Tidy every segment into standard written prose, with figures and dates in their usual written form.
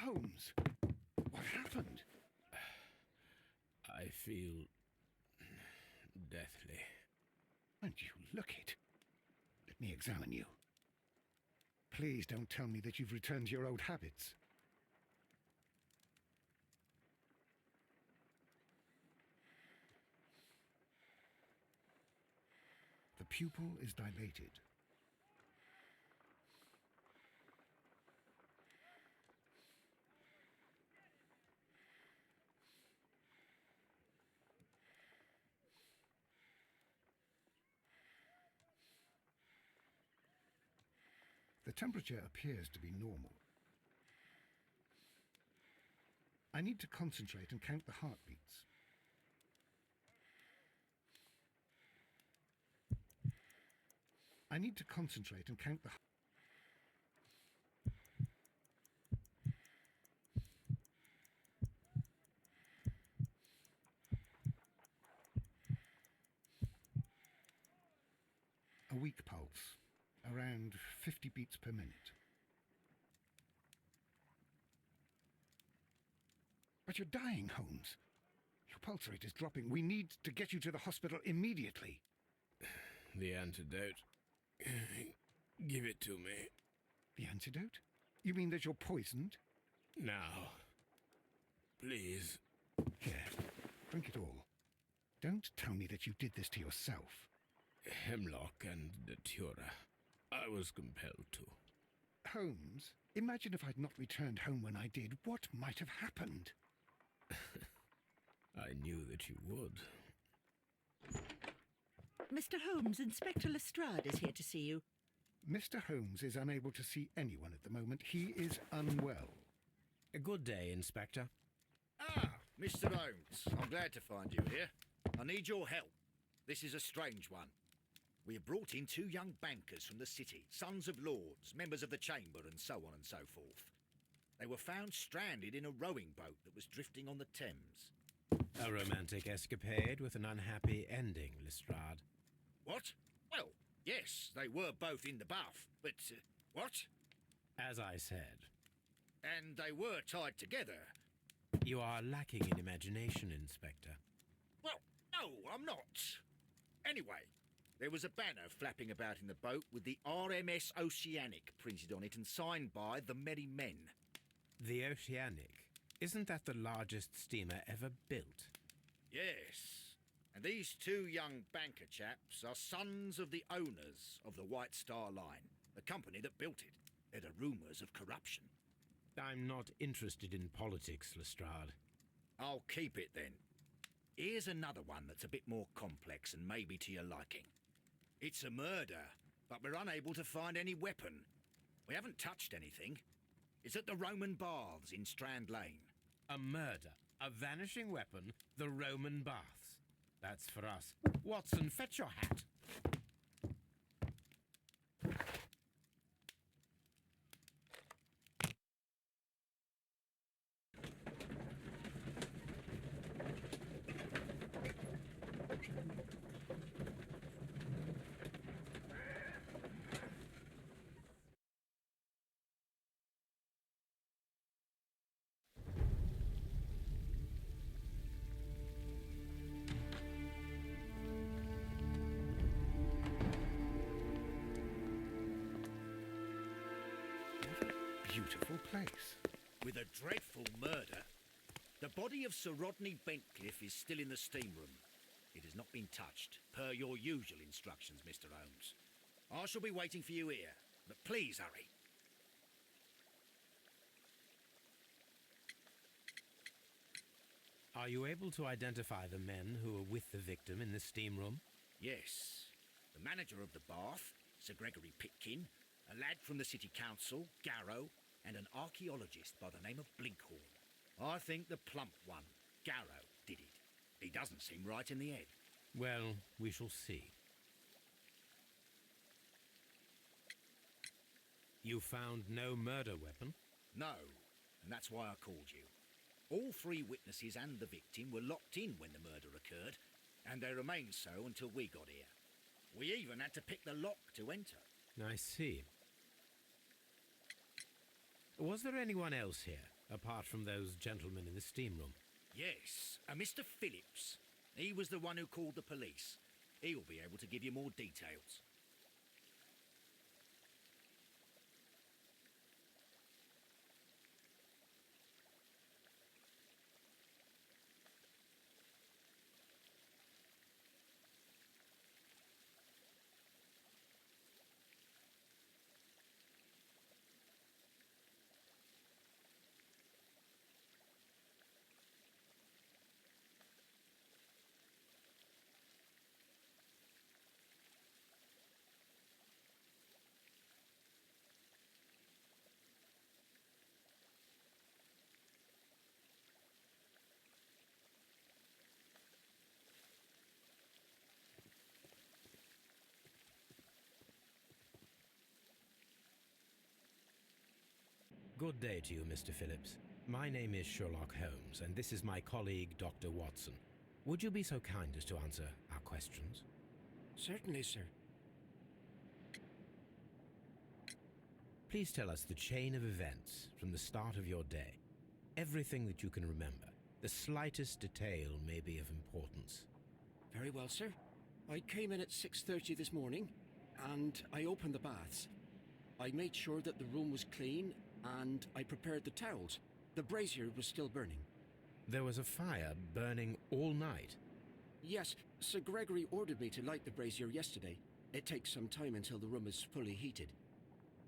Holmes, what happened? I feel deathly. And you look it. Let me examine you. Please don't tell me that you've returned to your old habits. The pupil is dilated. The temperature appears to be normal. I need to concentrate and count the heartbeats. I need to concentrate and count the... A weak pulse, around 50 beats per minute. But you're dying, Holmes. Your pulse rate is dropping. We need to get you to the hospital immediately. The antidote. Give it to me. The antidote? You mean that you're poisoned? Now. Please. Here, drink it all. Don't tell me that you did this to yourself. Hemlock and datura. I was compelled to. Holmes, imagine if I'd not returned home when I did. What might have happened? I knew that you would. Mr. Holmes, Inspector Lestrade is here to see you. Mr. Holmes is unable to see anyone at the moment. He is unwell. A good day, Inspector. Ah, Mr. Holmes, I'm glad to find you here. I need your help. This is a strange one. We have brought in 2 young bankers from the city, sons of lords, members of the chamber, and so on and so forth. They were found stranded in a rowing boat that was drifting on the Thames. A romantic escapade with an unhappy ending, Lestrade. What? Well, yes, they were both in the bath, but... what? As I said. And they were tied together. You are lacking in imagination, Inspector. Well, no, I'm not. Anyway, there was a banner flapping about in the boat with the RMS Oceanic printed on it and signed by the Merry Men. The Oceanic? Isn't that the largest steamer ever built? Yes. And these 2 young banker chaps are sons of the owners of the White Star Line, the company that built it. There are rumours of corruption. I'm not interested in politics, Lestrade. I'll keep it then. Here's another one that's a bit more complex and maybe to your liking. It's a murder, but we're unable to find any weapon. We haven't touched anything. It's at the Roman Baths in Strand Lane. A murder, a vanishing weapon, the Roman Baths. That's for us. Watson, fetch your hat. Beautiful place. With a dreadful murder. The body of Sir Rodney Bentcliffe is still in the steam room. It has not been touched, per your usual instructions, Mr. Holmes. I shall be waiting for you here, but please hurry. Are you able to identify the men who were with the victim in the steam room? Yes. The manager of the bath, Sir Gregory Pitkin, a lad from the city council, Garrow, and an archaeologist by the name of Blinkhorn. I think the plump one, Garrow, did it. He doesn't seem right in the head. Well, we shall see. You found no murder weapon? No, and that's why I called you. All 3 witnesses and the victim were locked in when the murder occurred, and they remained so until we got here. We even had to pick the lock to enter. I see. Was there anyone else here? apart from those gentlemen in the steam room. Yes, a Mr. Phillips. He was the one who called the police. He'll be able to give you more details. Good day to you, Mr. Phillips. My name is Sherlock Holmes, and this is my colleague, Dr. Watson. Would you be so kind as to answer our questions? Certainly, sir. Please tell us the chain of events from the start of your day. Everything that you can remember. The slightest detail may be of importance. Very well, sir. I came in at 6:30 this morning, and I opened the baths. I made sure that the room was clean, and I prepared the towels. The brazier was still burning. There was a fire burning all night. Yes, Sir Gregory ordered me to light the brazier yesterday. It takes some time until the room is fully heated.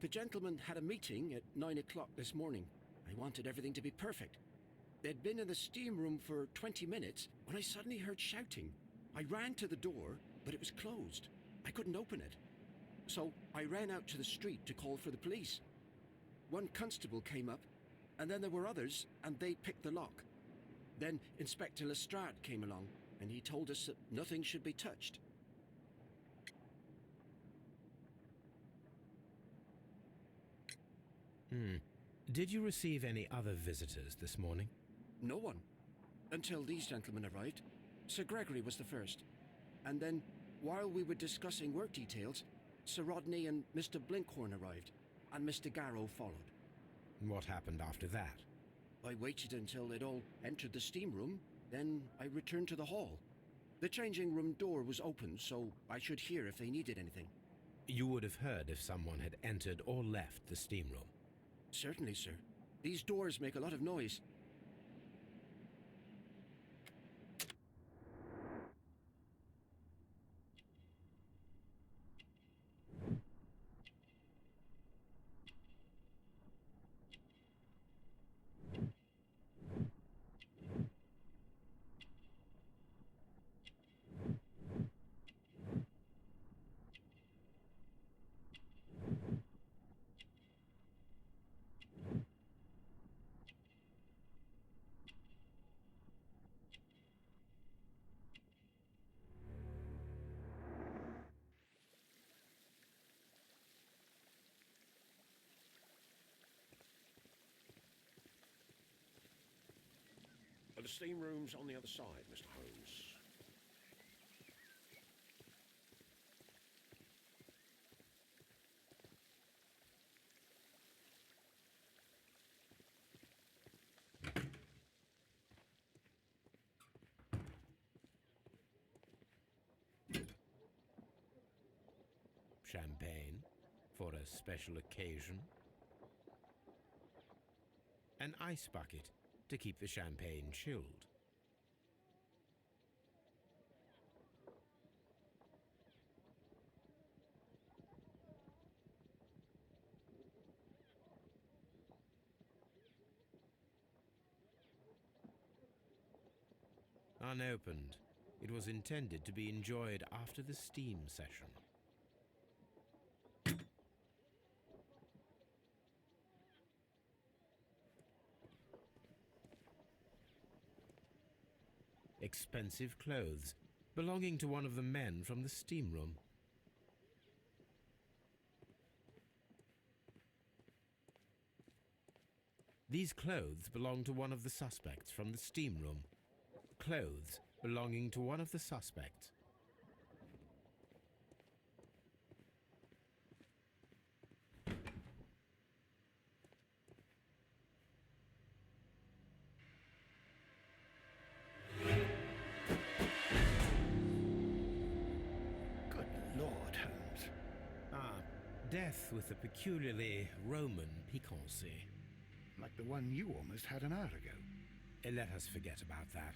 The gentlemen had a meeting at 9 o'clock this morning. I wanted everything to be perfect. They'd been in the steam room for 20 minutes when I suddenly heard shouting. I ran to the door, but it was closed. I couldn't open it. So I ran out to the street to call for the police. One constable came up, and then there were others, and they picked the lock. Then Inspector Lestrade came along, and he told us that nothing should be touched. Did you receive any other visitors this morning? No one. Until these gentlemen arrived. Sir Gregory was the first. And then, while we were discussing work details, Sir Rodney and Mr. Blinkhorn arrived, and Mr. Garrow followed. What happened after that? I waited until they'd all entered the steam room, then I returned to the hall. The changing room door was open, so I should hear if they needed anything. You would have heard if someone had entered or left the steam room. Certainly, sir. These doors make a lot of noise. The steam room's on the other side, Mr. Holmes. Champagne for a special occasion. An ice bucket to keep the champagne chilled. Unopened, it was intended to be enjoyed after the steam session. Expensive clothes belonging to one of the men from the steam room. These clothes belong to one of the suspects from the steam room. Clothes belonging to one of the suspects. death with a peculiarly Roman piquancy. Like the one you almost had an hour ago. Let us forget about that.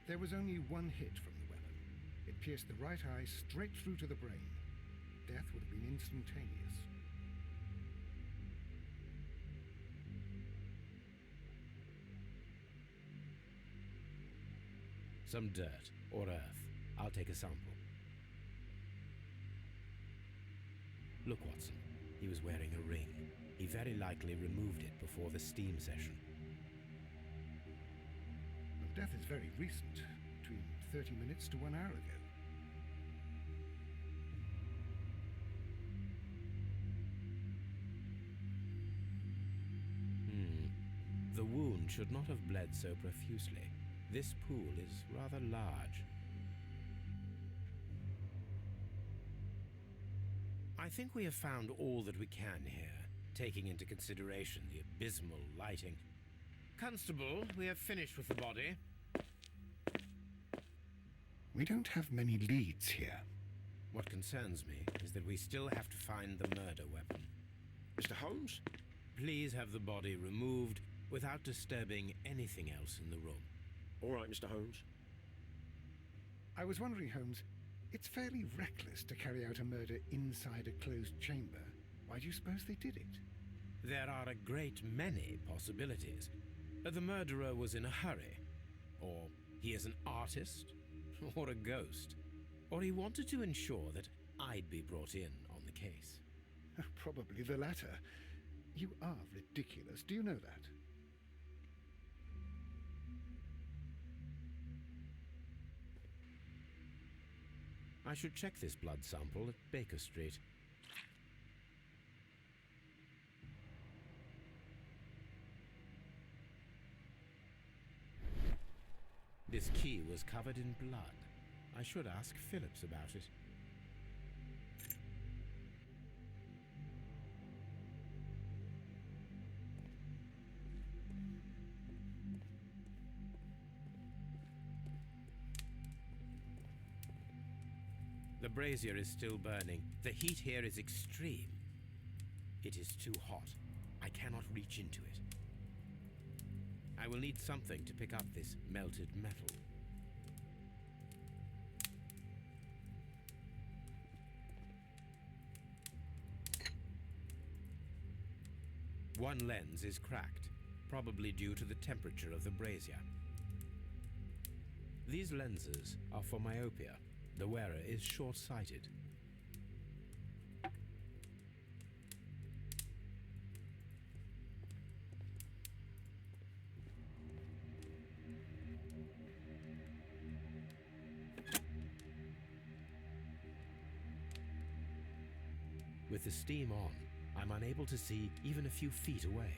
There was only one hit from the weapon. It pierced the right eye straight through to the brain. Death would have been instantaneous. Some dirt or earth. I'll take a sample. Look, Watson. He was wearing a ring. He very likely removed it before the steam session. Well, death is very recent, between 30 minutes to 1 hour ago. The wound should not have bled so profusely. This pool is rather large. I think we have found all that we can here, taking into consideration the abysmal lighting. Constable, we have finished with the body. We don't have many leads here. What concerns me is that we still have to find the murder weapon. Mr. Holmes? Please have the body removed without disturbing anything else in the room. All right, Mr. Holmes. I was wondering, Holmes, it's fairly reckless to carry out a murder inside a closed chamber. Why do you suppose they did it? There are a great many possibilities. The murderer was in a hurry. Or he is an artist. Or a ghost. Or he wanted to ensure that I'd be brought in on the case. Probably the latter. You are ridiculous. Do you know that? I should check this blood sample at Baker Street. This key was covered in blood. I should ask Phillips about it. The brazier is still burning. The heat here is extreme. It is too hot. I cannot reach into it. I will need something to pick up this melted metal. One lens is cracked, probably due to the temperature of the brazier. These lenses are for myopia. The wearer is short-sighted. With the steam on, I'm unable to see even a few feet away.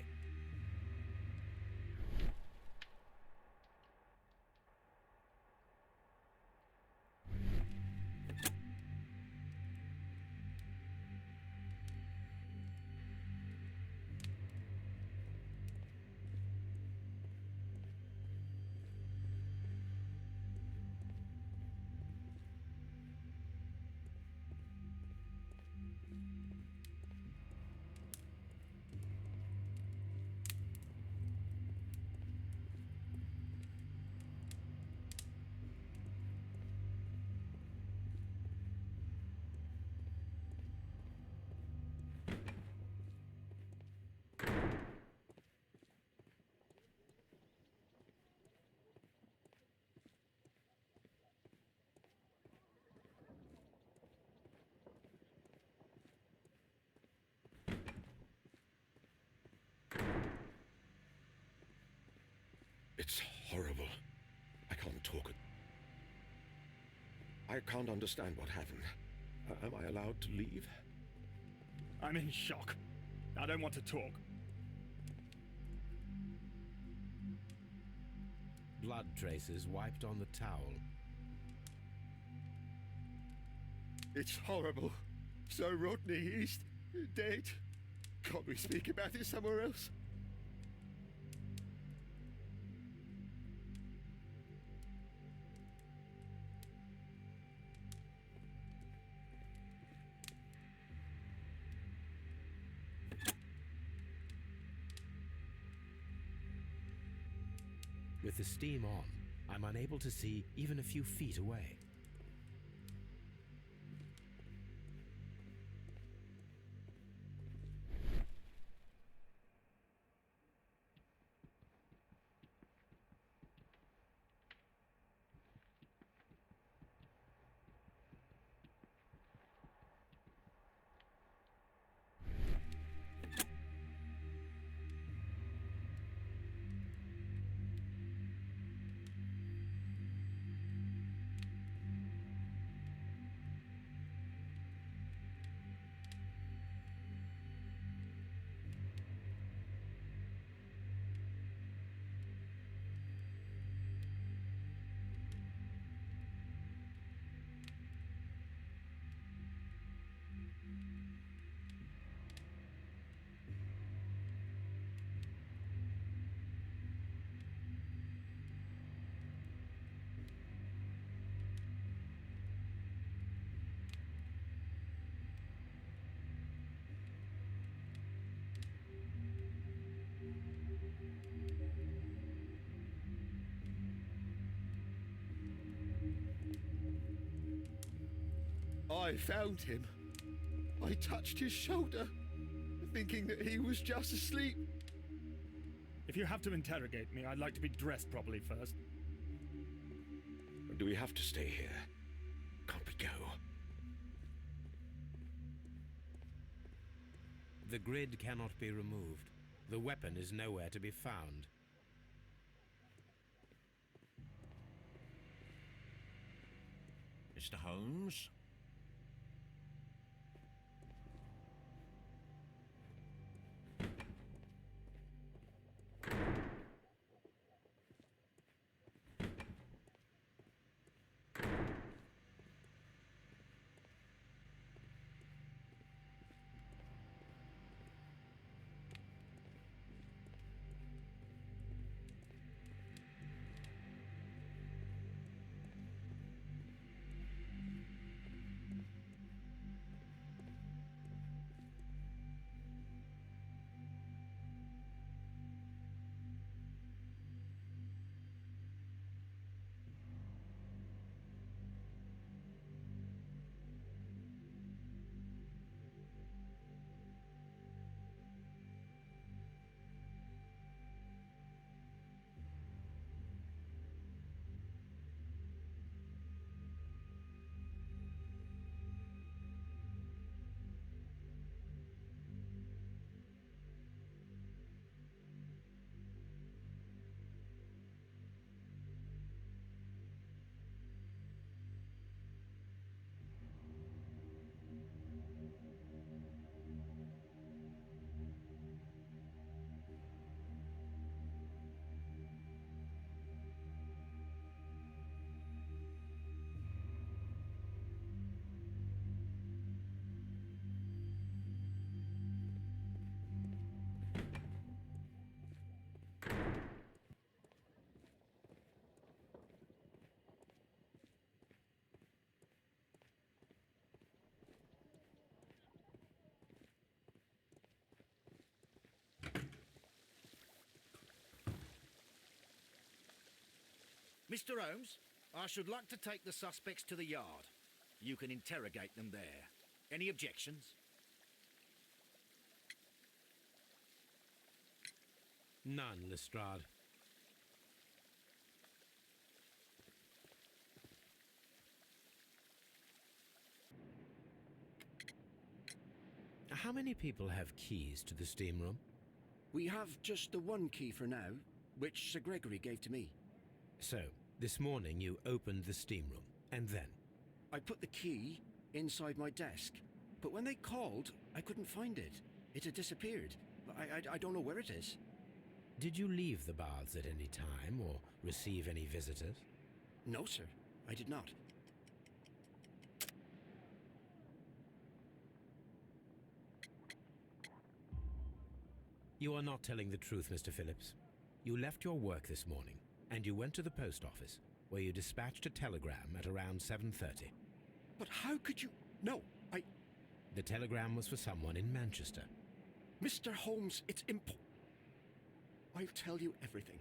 It's horrible. I can't talk. I can't understand what happened. Am I allowed to leave? I'm in shock. I don't want to talk. Blood traces wiped on the towel. It's horrible. So Rodney, he's dead. Can't we speak about it somewhere else? With the steam on, I'm unable to see even a few feet away. I found him. I touched his shoulder, thinking that he was just asleep. If you have to interrogate me, I'd like to be dressed properly first. Do we have to stay here? Can't we go? The grid cannot be removed. The weapon is nowhere to be found. Mr. Holmes? Mr. Holmes, I should like to take the suspects to the yard. You can interrogate them there. Any objections? None, Lestrade. How many people have keys to the steam room? We have just the one key for now, which Sir Gregory gave to me. So, this morning you opened the steam room, and then? I put the key inside my desk, but when they called, I couldn't find it. It had disappeared. I don't know where it is. Did you leave the baths at any time, or receive any visitors? No, sir, I did not. You are not telling the truth, Mr. Phillips. You left your work this morning, and you went to the post office, where you dispatched a telegram at around 7:30. But how could you... No, The telegram was for someone in Manchester. Mr. Holmes, it's I'll tell you everything.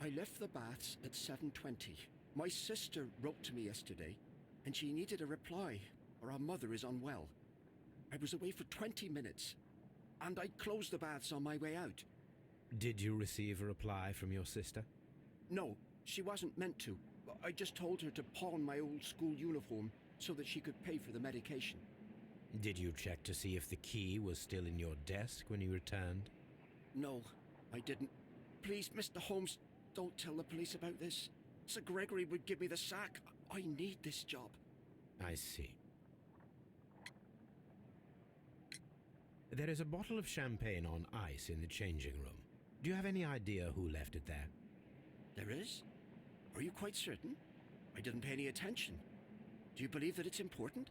I left the baths at 7:20. My sister wrote to me yesterday, and she needed a reply, or our mother is unwell. I was away for 20 minutes, and I closed the baths on my way out. Did you receive a reply from your sister? No, she wasn't meant to. I just told her to pawn my old school uniform so that she could pay for the medication. Did you check to see if the key was still in your desk when you returned? No, I didn't. Please, Mr. Holmes, don't tell the police about this. Sir Gregory would give me the sack. I need this job. I see. There is a bottle of champagne on ice in the changing room. Do you have any idea who left it there? There is? Are you quite certain? I didn't pay any attention. Do you believe that it's important?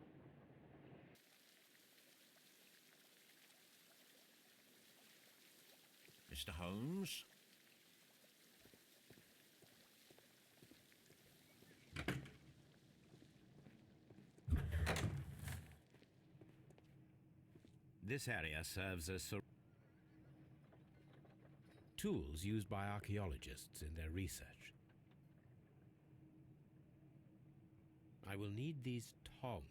Mr. Holmes? This area serves as tools used by archaeologists in their research. I will need these tongs.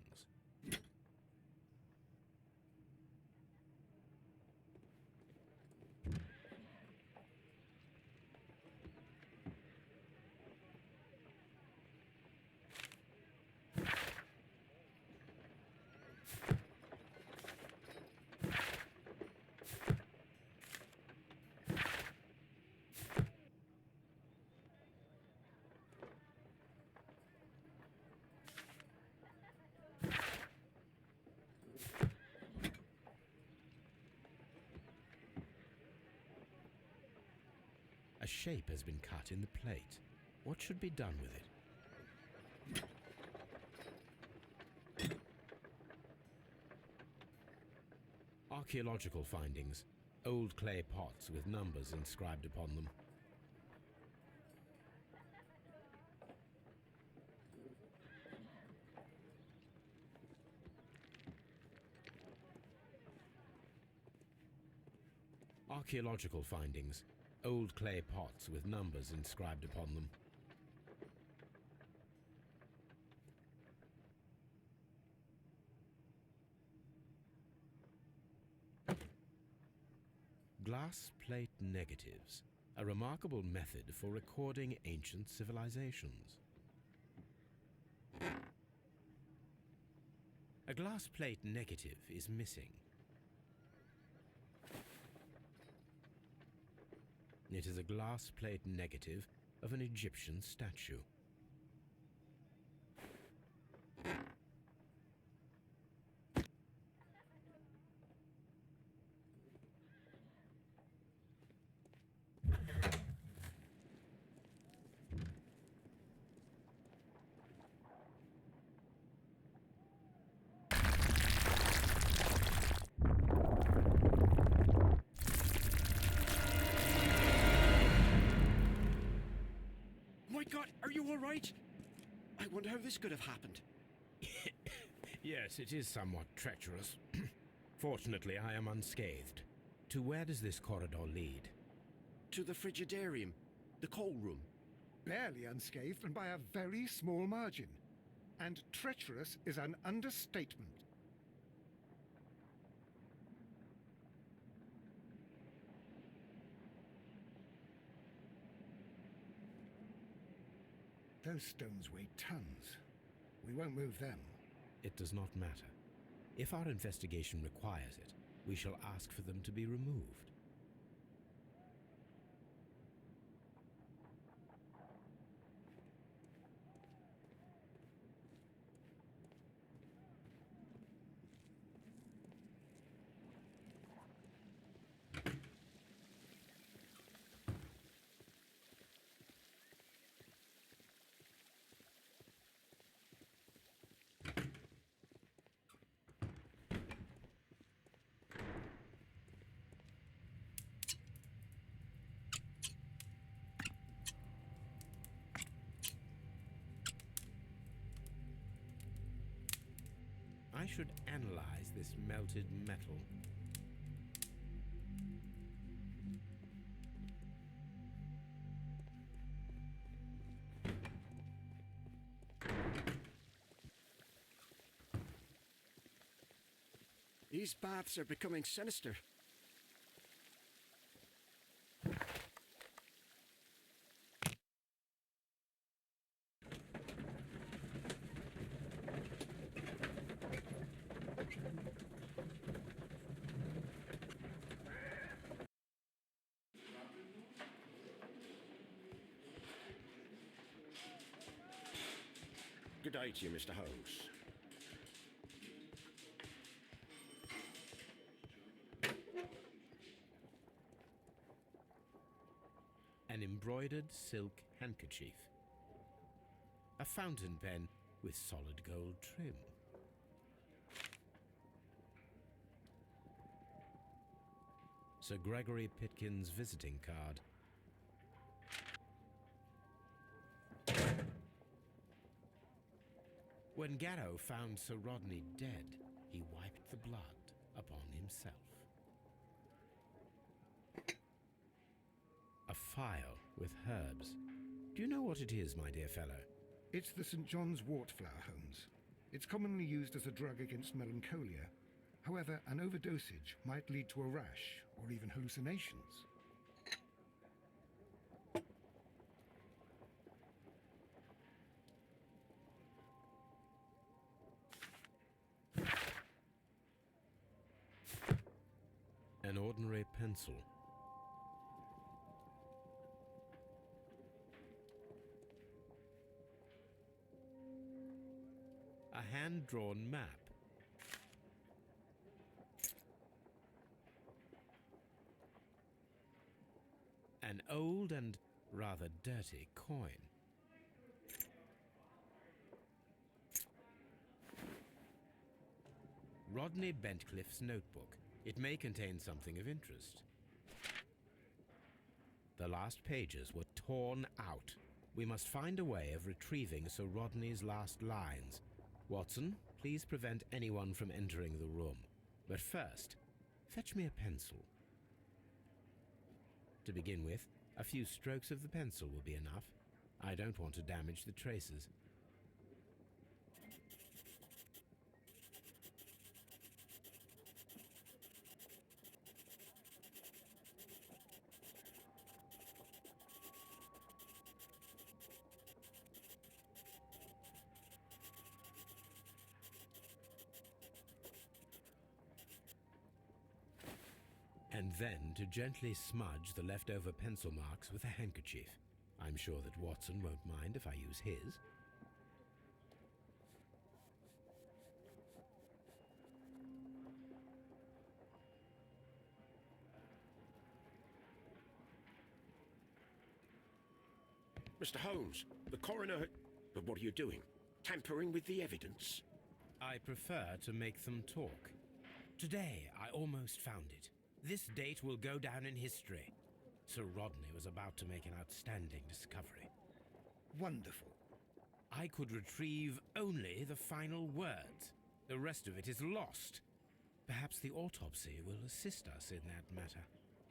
A shape has been cut in the plate. What should be done with it? Archaeological findings. Old clay pots with numbers inscribed upon them. Archaeological findings. Old clay pots with numbers inscribed upon them. Glass plate negatives, a remarkable method for recording ancient civilizations. A glass plate negative is missing. It is a glass plate negative of an Egyptian statue. Are you all right? I wonder how this could have happened. Yes, it is somewhat treacherous. Fortunately, I am unscathed. To where does this corridor lead? To the frigidarium, the coal room. barely unscathed and by a very small margin. And treacherous is an understatement. Those stones weigh tons. We won't move them. It does not matter. If our investigation requires it, we shall ask for them to be removed. I should analyze this melted metal. These baths are becoming sinister. Good day to you, Mr. Holmes. An embroidered silk handkerchief. A fountain pen with solid gold trim. Sir Gregory Pitkin's visiting card. When Garrow found Sir Rodney dead, he wiped the blood upon himself. A phial with herbs. Do you know what it is, my dear fellow? It's the St. John's wort flower, Holmes. It's commonly used as a drug against melancholia. However, an overdosage might lead to a rash or even hallucinations. An ordinary pencil. A hand-drawn map. An old and rather dirty coin. Rodney Bentcliffe's notebook. It may contain something of interest. The last pages were torn out. We must find a way of retrieving Sir Rodney's last lines. Watson, please prevent anyone from entering the room. But first, fetch me a pencil. To begin with, a few strokes of the pencil will be enough. I don't want to damage the traces. And then to gently smudge the leftover pencil marks with a handkerchief. I'm sure that Watson won't mind if I use his. Mr. Holmes, the coroner... But what are you doing? Tampering with the evidence? I prefer to make them talk. Today, I almost found it. This date will go down in history. Sir Rodney was about to make an outstanding discovery. Wonderful. I could retrieve only the final words. The rest of it is lost. Perhaps the autopsy will assist us in that matter.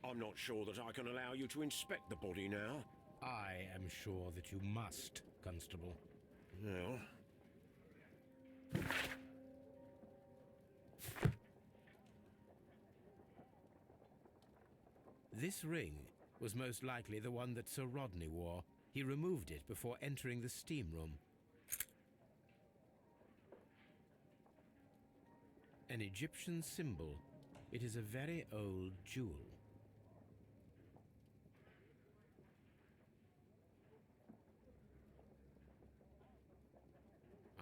I'm not sure that I can allow you to inspect the body now. I am sure that you must, Constable. Well, This ring was most likely the one that Sir Rodney wore. He removed it before entering the steam room. An Egyptian symbol. It is a very old jewel.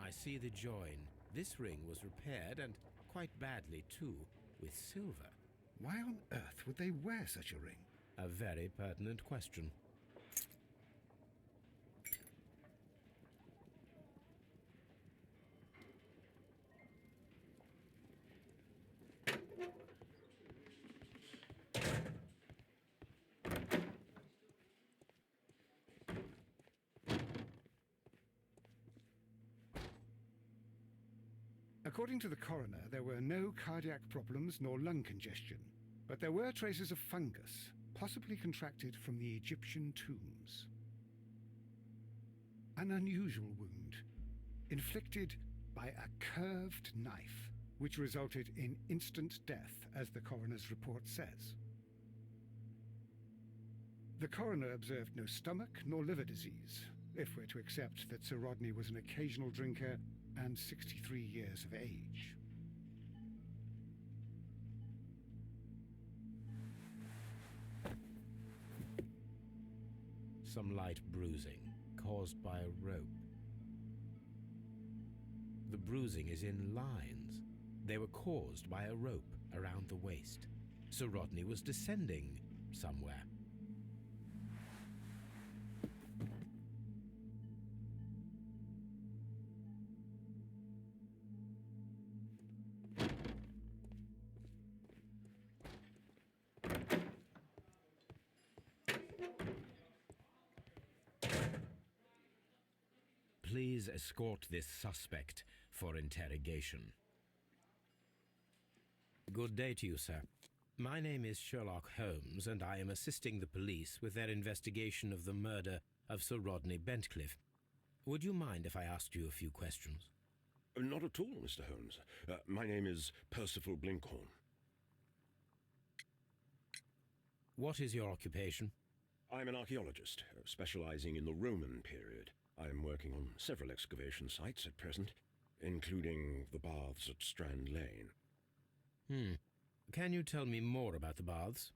I see the join. This ring was repaired, and quite badly too, with silver. Why on earth would they wear such a ring? A very pertinent question. According to the coroner, there were no cardiac problems nor lung congestion, but there were traces of fungus, possibly contracted from the Egyptian tombs. An unusual wound, inflicted by a curved knife, which resulted in instant death, as the coroner's report says. The coroner observed no stomach nor liver disease, if we're to accept that Sir Rodney was an occasional drinker and 63 years of age. Some light bruising, caused by a rope. The bruising is in lines. They were caused by a rope around the waist. Sir Rodney was descending somewhere. Please escort this suspect for interrogation. Good day to you, sir. My name is Sherlock Holmes, and I am assisting the police with their investigation of the murder of Sir Rodney Bentcliffe. Would you mind if I asked you a few questions? not at all, Mr. Holmes. My name is Percival Blinkhorn. What is your occupation? I'm an archaeologist, specializing in the Roman period. I'm working on several excavation sites at present, including the baths at Strand Lane. Can you tell me more about the baths?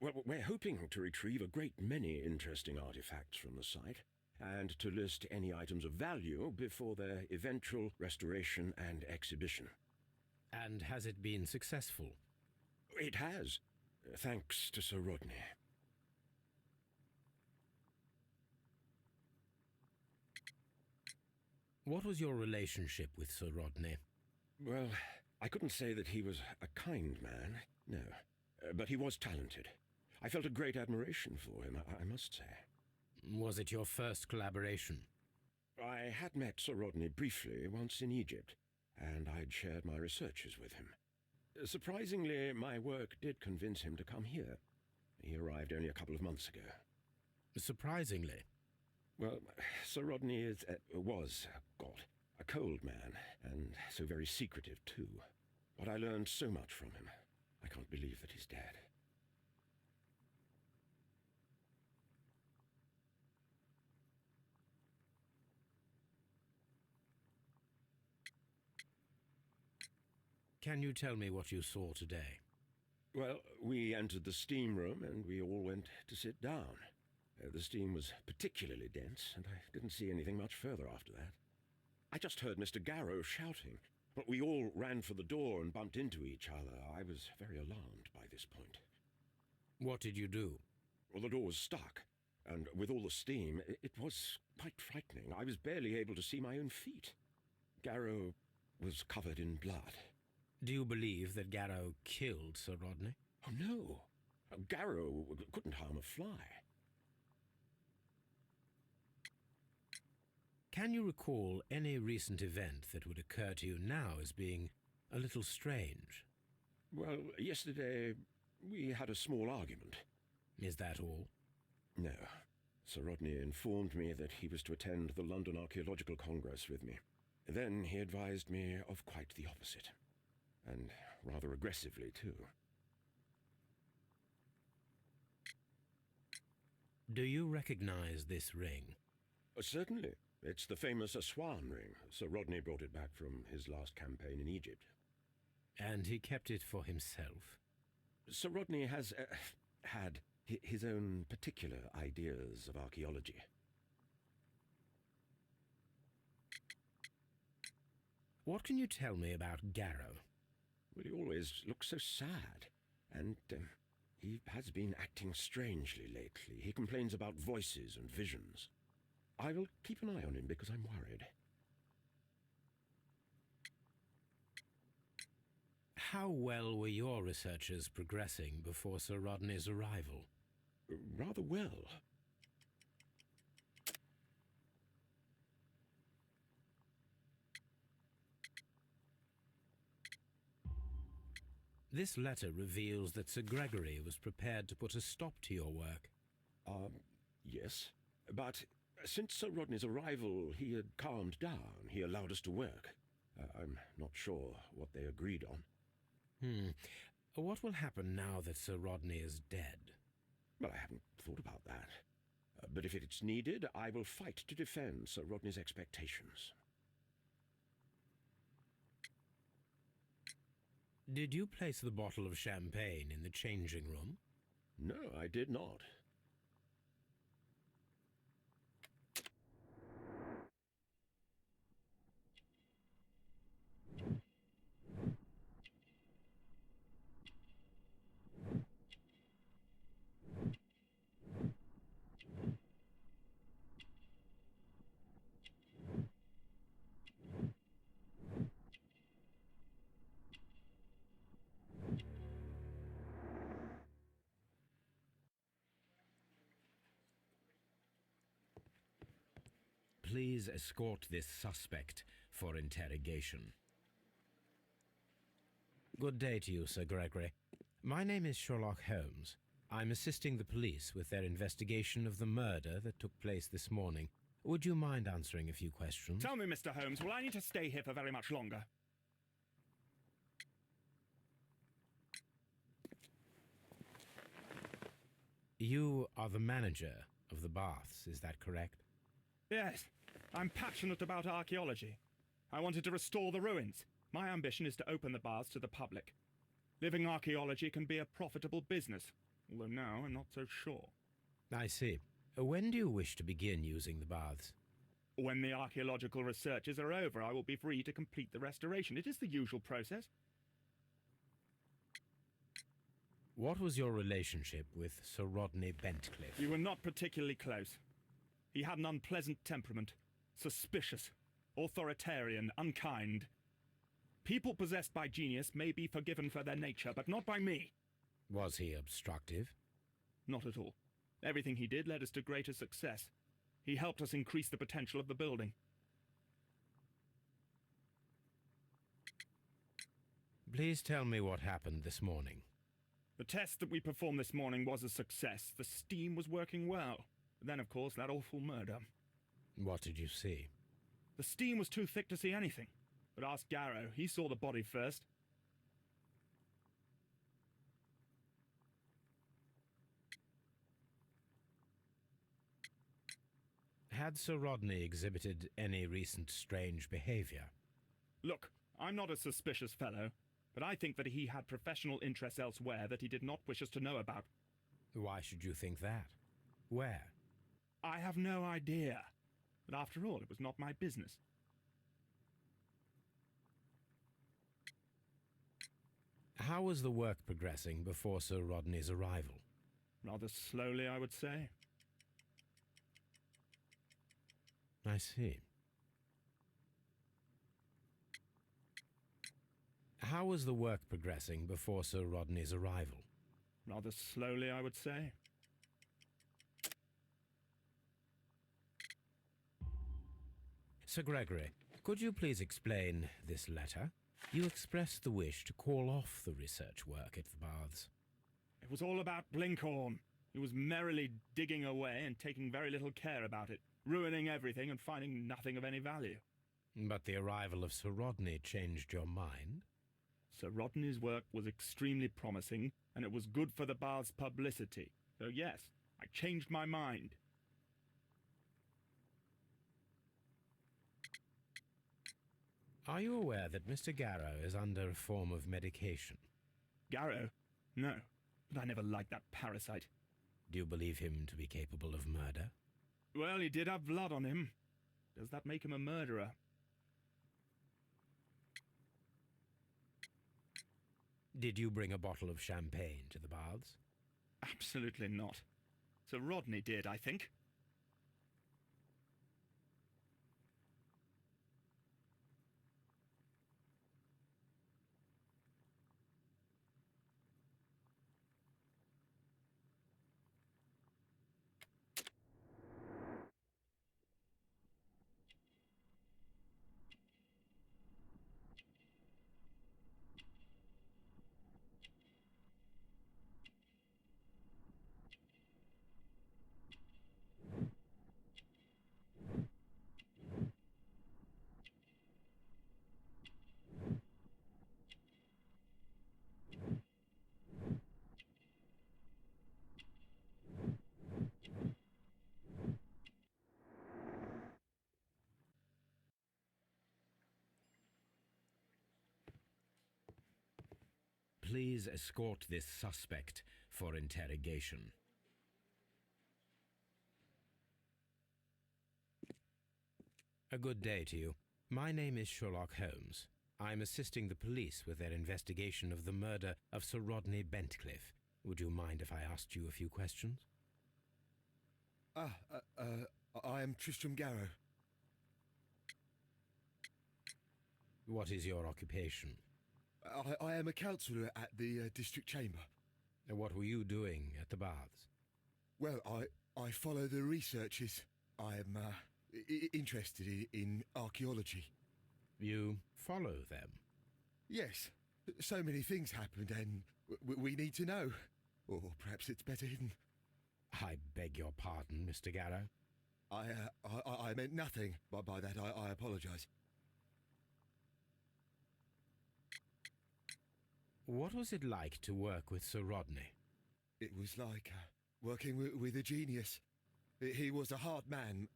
Well, we're hoping to retrieve a great many interesting artifacts from the site, and to list any items of value before their eventual restoration and exhibition. And has it been successful? It has, thanks to Sir Rodney. What was your relationship with Sir Rodney? Well, I couldn't say that he was a kind man, no. But he was talented. I felt a great admiration for him, I must say. Was it your first collaboration? I had met Sir Rodney briefly once in Egypt, and I'd shared my researches with him. Surprisingly, my work did convince him to come here. He arrived only a couple of months ago. Surprisingly? Well, Sir Rodney was a cold man, and so very secretive too. But I learned so much from him. I can't believe that he's dead. Can you tell me what you saw today? Well, we entered the steam room and we all went to sit down. The steam was particularly dense, and I didn't see anything much further after that. I just heard Mr. Garrow shouting, but we all ran for the door and bumped into each other. I was very alarmed by this point. What did you do? Well, the door was stuck, and with all the steam, it was quite frightening. I was barely able to see my own feet. Garrow was covered in blood. Do you believe that Garrow killed Sir Rodney? Oh, no. Garrow couldn't harm a fly. Can you recall any recent event that would occur to you now as being a little strange? Well, yesterday we had a small argument. Is that all? No. Sir Rodney informed me that he was to attend the London Archaeological Congress with me. Then he advised me of quite the opposite. And rather aggressively, too. Do you recognize this ring? Certainly. It's the famous Aswan ring. Sir Rodney brought it back from his last campaign in Egypt. And he kept it for himself? Sir Rodney has had his own particular ideas of archaeology. What can you tell me about Garrow? Well, he always looks so sad, and he has been acting strangely lately. He complains about voices and visions. I will keep an eye on him because I'm worried. How well were your researchers progressing before Sir Rodney's arrival? Rather well. This letter reveals that Sir Gregory was prepared to put a stop to your work. Yes. But since Sir Rodney's arrival, he had calmed down. He allowed us to work. I'm not sure what they agreed on. What will happen now that Sir Rodney is dead? Well, I haven't thought about that. But if it's needed, I will fight to defend Sir Rodney's expectations. Did you place the bottle of champagne in the changing room? No, I did not. Please escort this suspect for interrogation. Good day to you, Sir Gregory. My name is Sherlock Holmes. I'm assisting the police with their investigation of the murder that took place this morning. Would you mind answering a few questions? Tell me, Mr. Holmes, will I need to stay here for very much longer? You are the manager of the baths, is that correct? Yes. I'm passionate about archaeology. I wanted to restore the ruins. My ambition is to open the baths to the public. Living archaeology can be a profitable business, although now I'm not so sure. I see. When do you wish to begin using the baths? When the archaeological researches are over, I will be free to complete the restoration. It is the usual process. What was your relationship with Sir Rodney Bentcliffe? You were not particularly close. He had an unpleasant temperament. Suspicious, authoritarian, unkind. People possessed by genius may be forgiven for their nature, but not by me. Was he obstructive? Not at all. Everything he did led us to greater success. He helped us increase the potential of the building. Please tell me what happened this morning. The test that we performed this morning was a success. The steam was working well. Then, of course, that awful murder. What did you see? The steam was too thick to see anything. But ask Garrow. He saw the body first. Had Sir Rodney exhibited any recent strange behavior? Look, I'm not a suspicious fellow, but I think that he had professional interests elsewhere that he did not wish us to know about. Why should you think that? Where? I have no idea. But after all, it was not my business. How was the work progressing before Sir Rodney's arrival? Rather slowly, I would say. I see. How was the work progressing before Sir Rodney's arrival? Rather slowly, I would say. Sir Gregory, could you please explain this letter? You expressed the wish to call off the research work at the baths. It was all about Blinkhorn. He was merrily digging away and taking very little care about it, ruining everything and finding nothing of any value. But the arrival of Sir Rodney changed your mind? Sir Rodney's work was extremely promising, and it was good for the bath's publicity. So yes, I changed my mind. Are you aware that Mr. Garrow is under a form of medication? Garrow? No, but I never liked that parasite. Do you believe him to be capable of murder? Well, he did have blood on him. Does that make him a murderer? Did you bring a bottle of champagne to the baths? Absolutely not. Sir Rodney did, I think. Please escort this suspect for interrogation. A good day to you. My name is Sherlock Holmes. I'm assisting the police with their investigation of the murder of Sir Rodney Bentcliffe. Would you mind if I asked you a few questions? I am Tristram Garrow. What is your occupation? I am a counsellor at the district chamber. What were you doing at the baths? Well, I follow the researches. I am interested in archaeology. You follow them? Yes. So many things happened and we need to know. Or perhaps it's better hidden. I beg your pardon, Mr. Garrow. I meant nothing by that. I apologise. What was it like to work with Sir Rodney? It was like working with a genius. He was a hard man,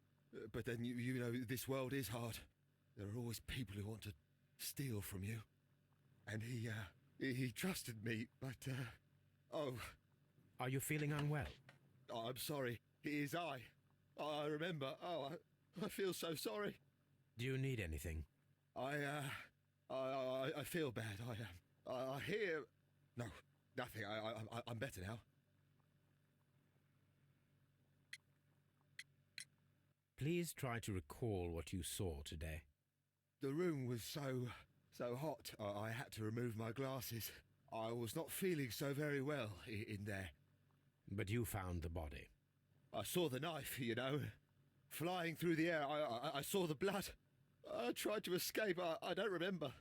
but then you know this world is hard. There are always people who want to steal from you. And he trusted me, but oh. Are you feeling unwell? Oh, I'm sorry. It is I. I remember. Oh, I feel so sorry. Do you need anything? I feel bad. I hear... No, nothing. I'm better now. Please try to recall what you saw today. The room was so hot. I had to remove my glasses. I was not feeling so very well in there. But you found the body. I saw the knife, you know, flying through the air. I saw the blood. I tried to escape. I don't remember.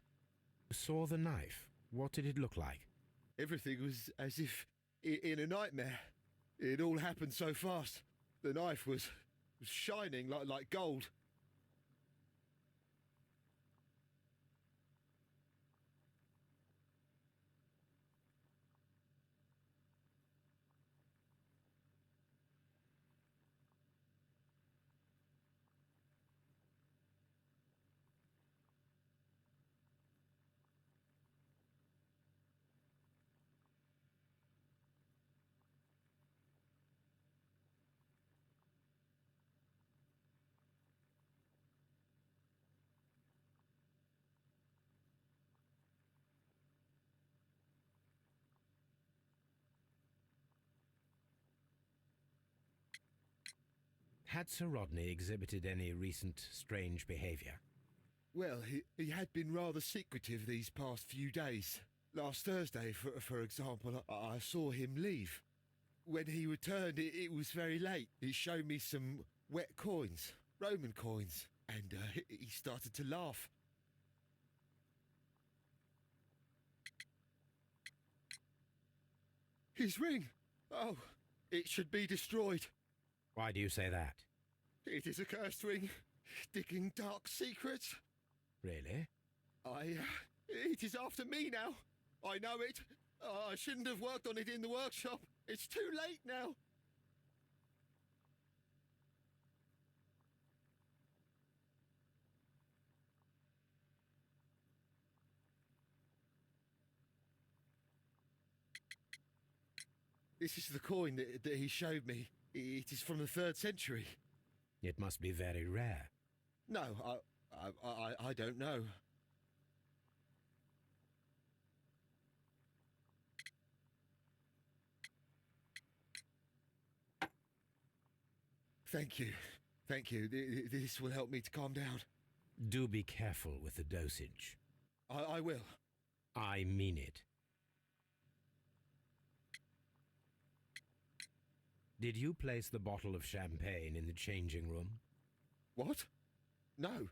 You saw the knife? What did it look like? Everything was as if in a nightmare. It all happened so fast. The knife was shining like gold. Had Sir Rodney exhibited any recent strange behaviour? Well, he had been rather secretive these past few days. Last Thursday, for example, I saw him leave. When he returned, it was very late. He showed me some wet coins, Roman coins, and he started to laugh. His ring! Oh, It should be destroyed. Why do you say that? It is a cursed ring, digging dark secrets. Really? It is after me now. I know it. I shouldn't have worked on it in the workshop. It's too late now. This is the coin that he showed me. It is from the 3rd century. It must be very rare. No, I don't know. Thank you. Thank you. This will help me to calm down. Do be careful with the dosage. I will. I mean it. Did you place the bottle of champagne in the changing room? What? No.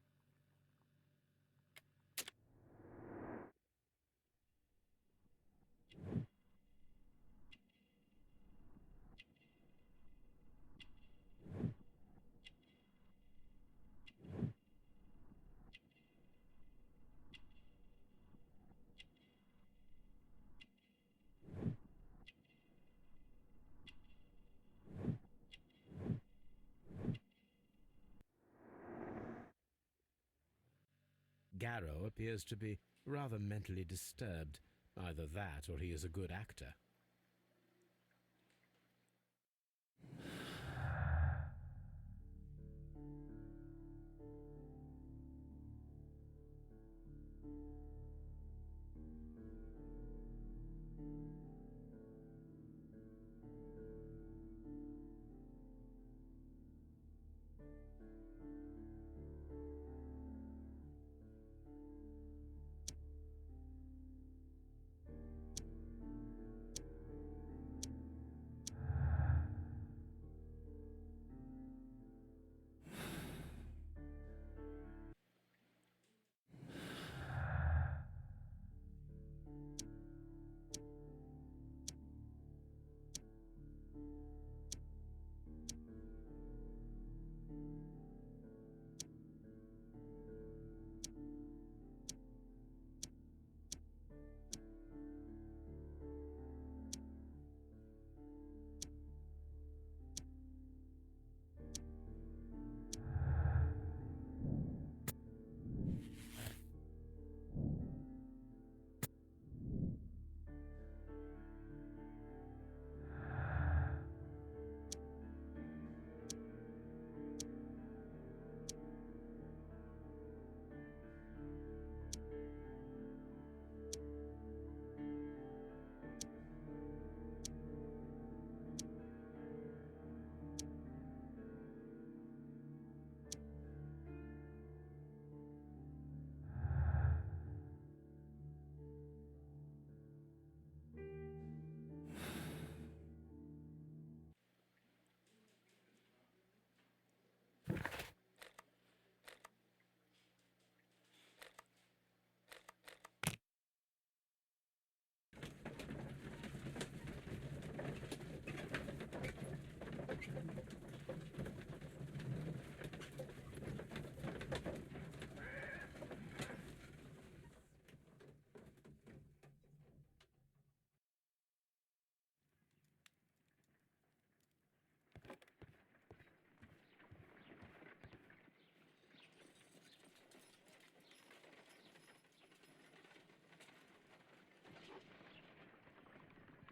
Garrow appears to be rather mentally disturbed. Either that or he is a good actor.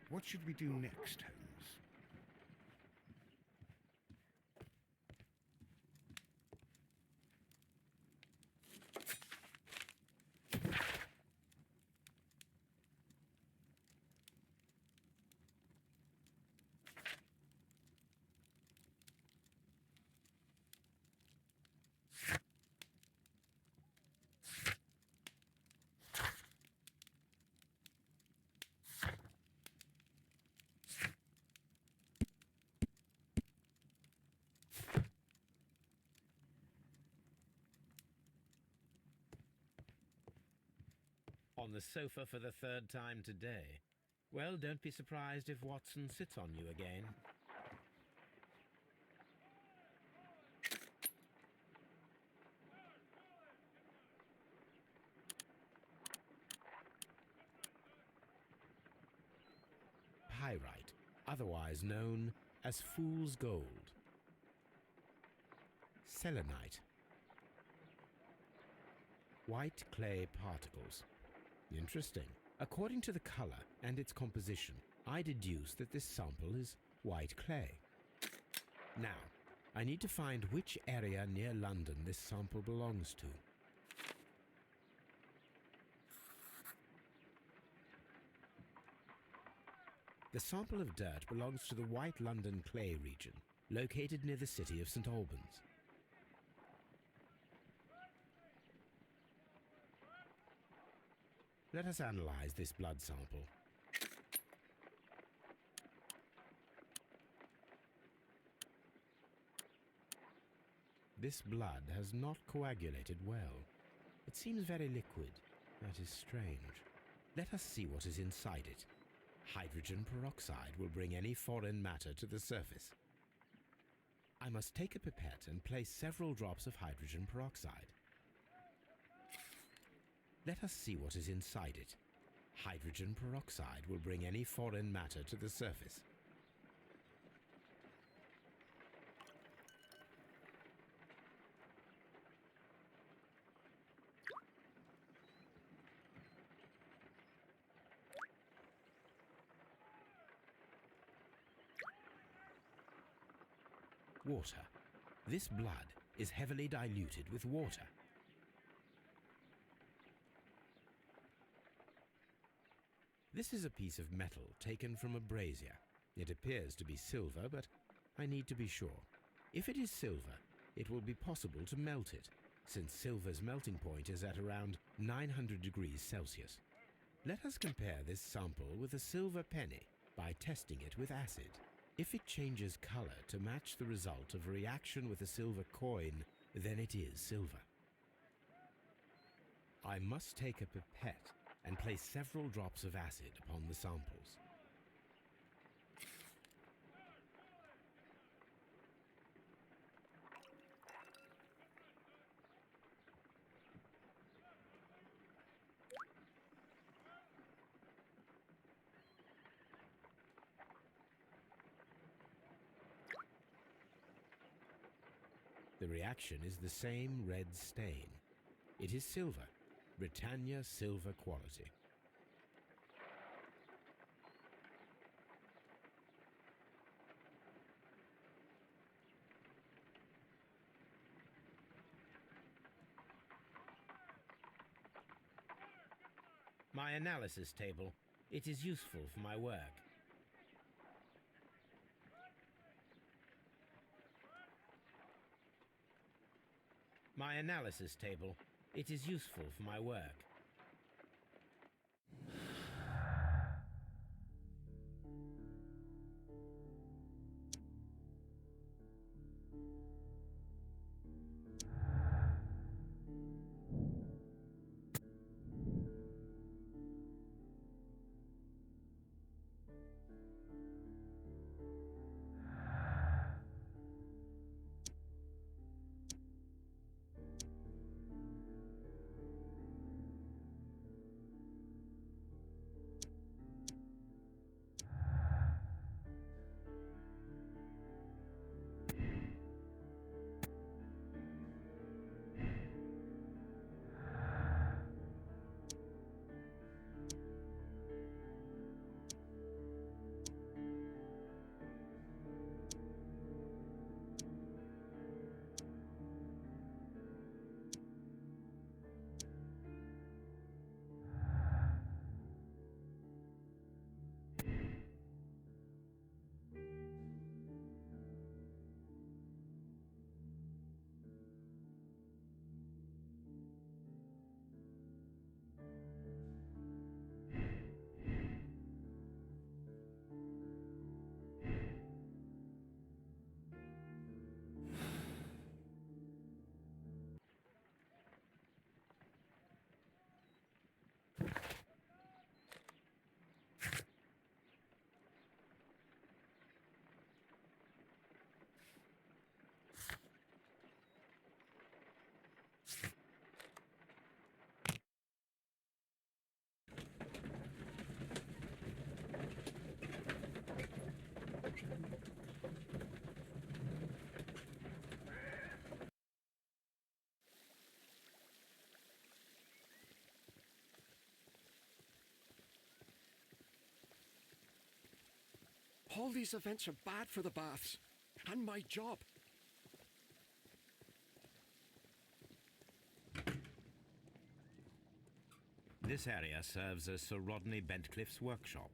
What should we do next, Holmes? On the sofa for the 3rd time today. Well, don't be surprised if Watson sits on you again. pyrite, otherwise known as fool's gold. Selenite. White clay particles. Interesting. According to the color and its composition, I deduce that this sample is white clay. Now, I need to find which area near London this sample belongs to. The sample of dirt belongs to the White London clay region, located near the city of St. Albans. Let us analyze this blood sample. This blood has not coagulated well. It seems very liquid. That is strange. Let us see what is inside it. Hydrogen peroxide will bring any foreign matter to the surface. I must take a pipette and place several drops of hydrogen peroxide. Let us see what is inside it. Hydrogen peroxide will bring any foreign matter to the surface. Water. This blood is heavily diluted with water. This is a piece of metal taken from a brazier. It appears to be silver, but I need to be sure. If it is silver, it will be possible to melt it, since silver's melting point is at around 900 degrees Celsius. Let us compare this sample with a silver penny by testing it with acid. If it changes color to match the result of a reaction with a silver coin, then it is silver. I must take a pipette and place several drops of acid upon the samples. The reaction is the same red stain. It is silver, Britannia silver quality. My analysis table. It is useful for my work. My analysis table. It is useful for my work. All these events are bad for the baths. And my job. This area serves as Sir Rodney Bentcliffe's workshop.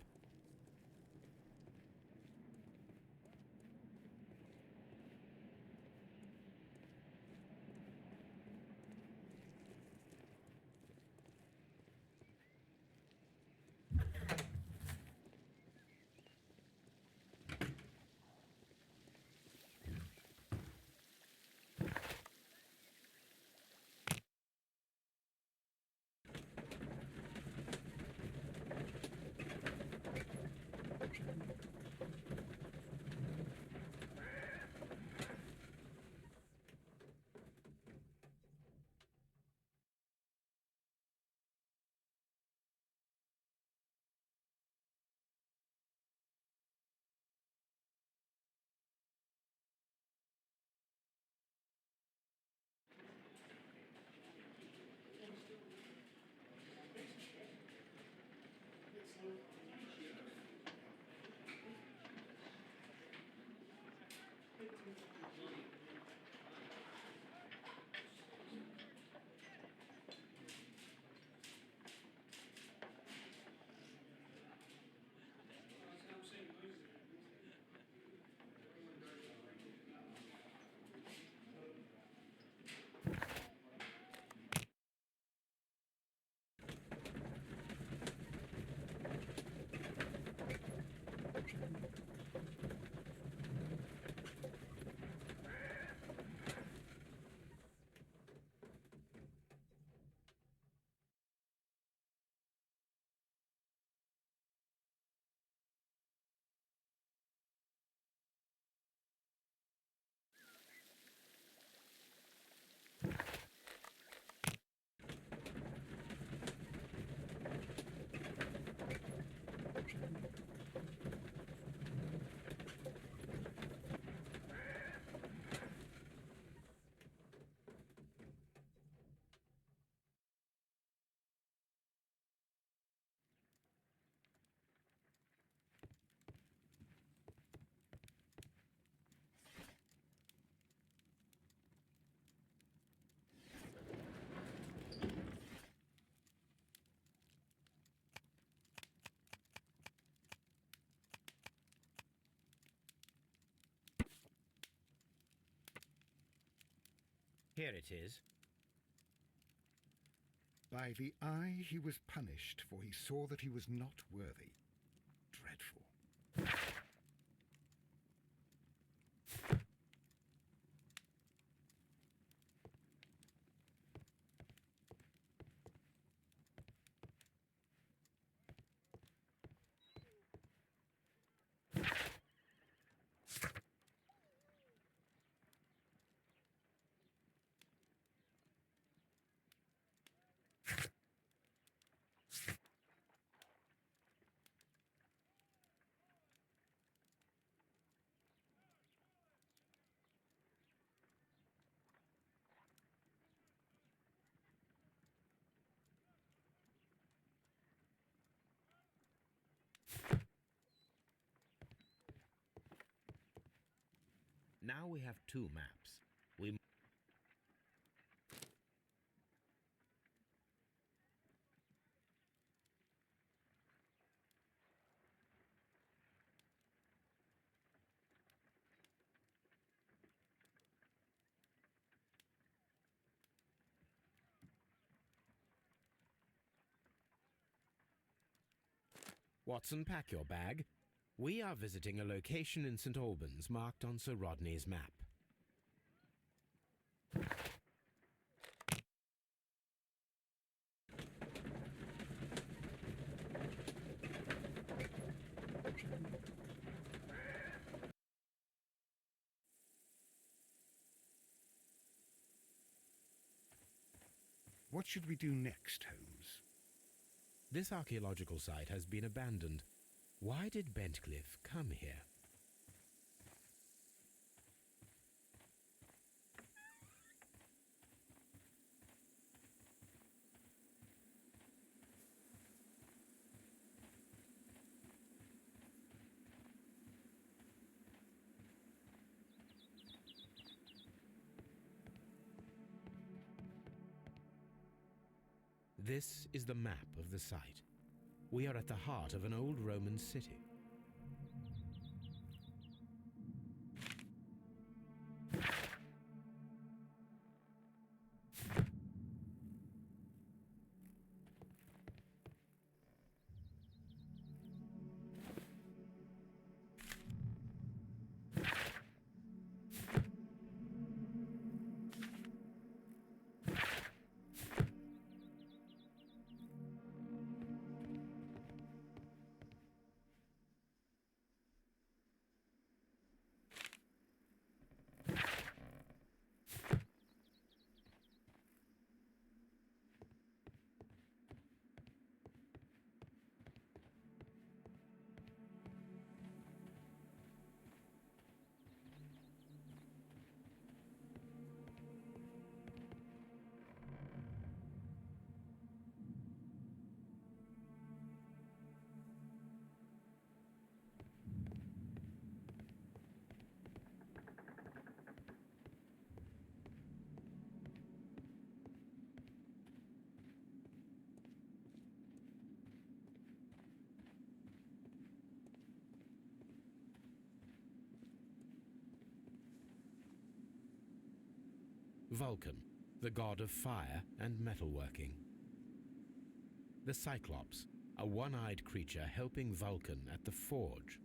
Here it is. By the eye he was punished, for he saw that he was not worthy. Dreadful. Now we have two maps. We Watson, pack your bag. We are visiting a location in St. Albans marked on Sir Rodney's map. What should we do next, Holmes? This archaeological site has been abandoned. Why did Bentcliffe come here? This is the map of the site. We are at the heart of an old Roman city. Vulcan, the god of fire and metalworking. The Cyclops, a one-eyed creature helping Vulcan at the forge.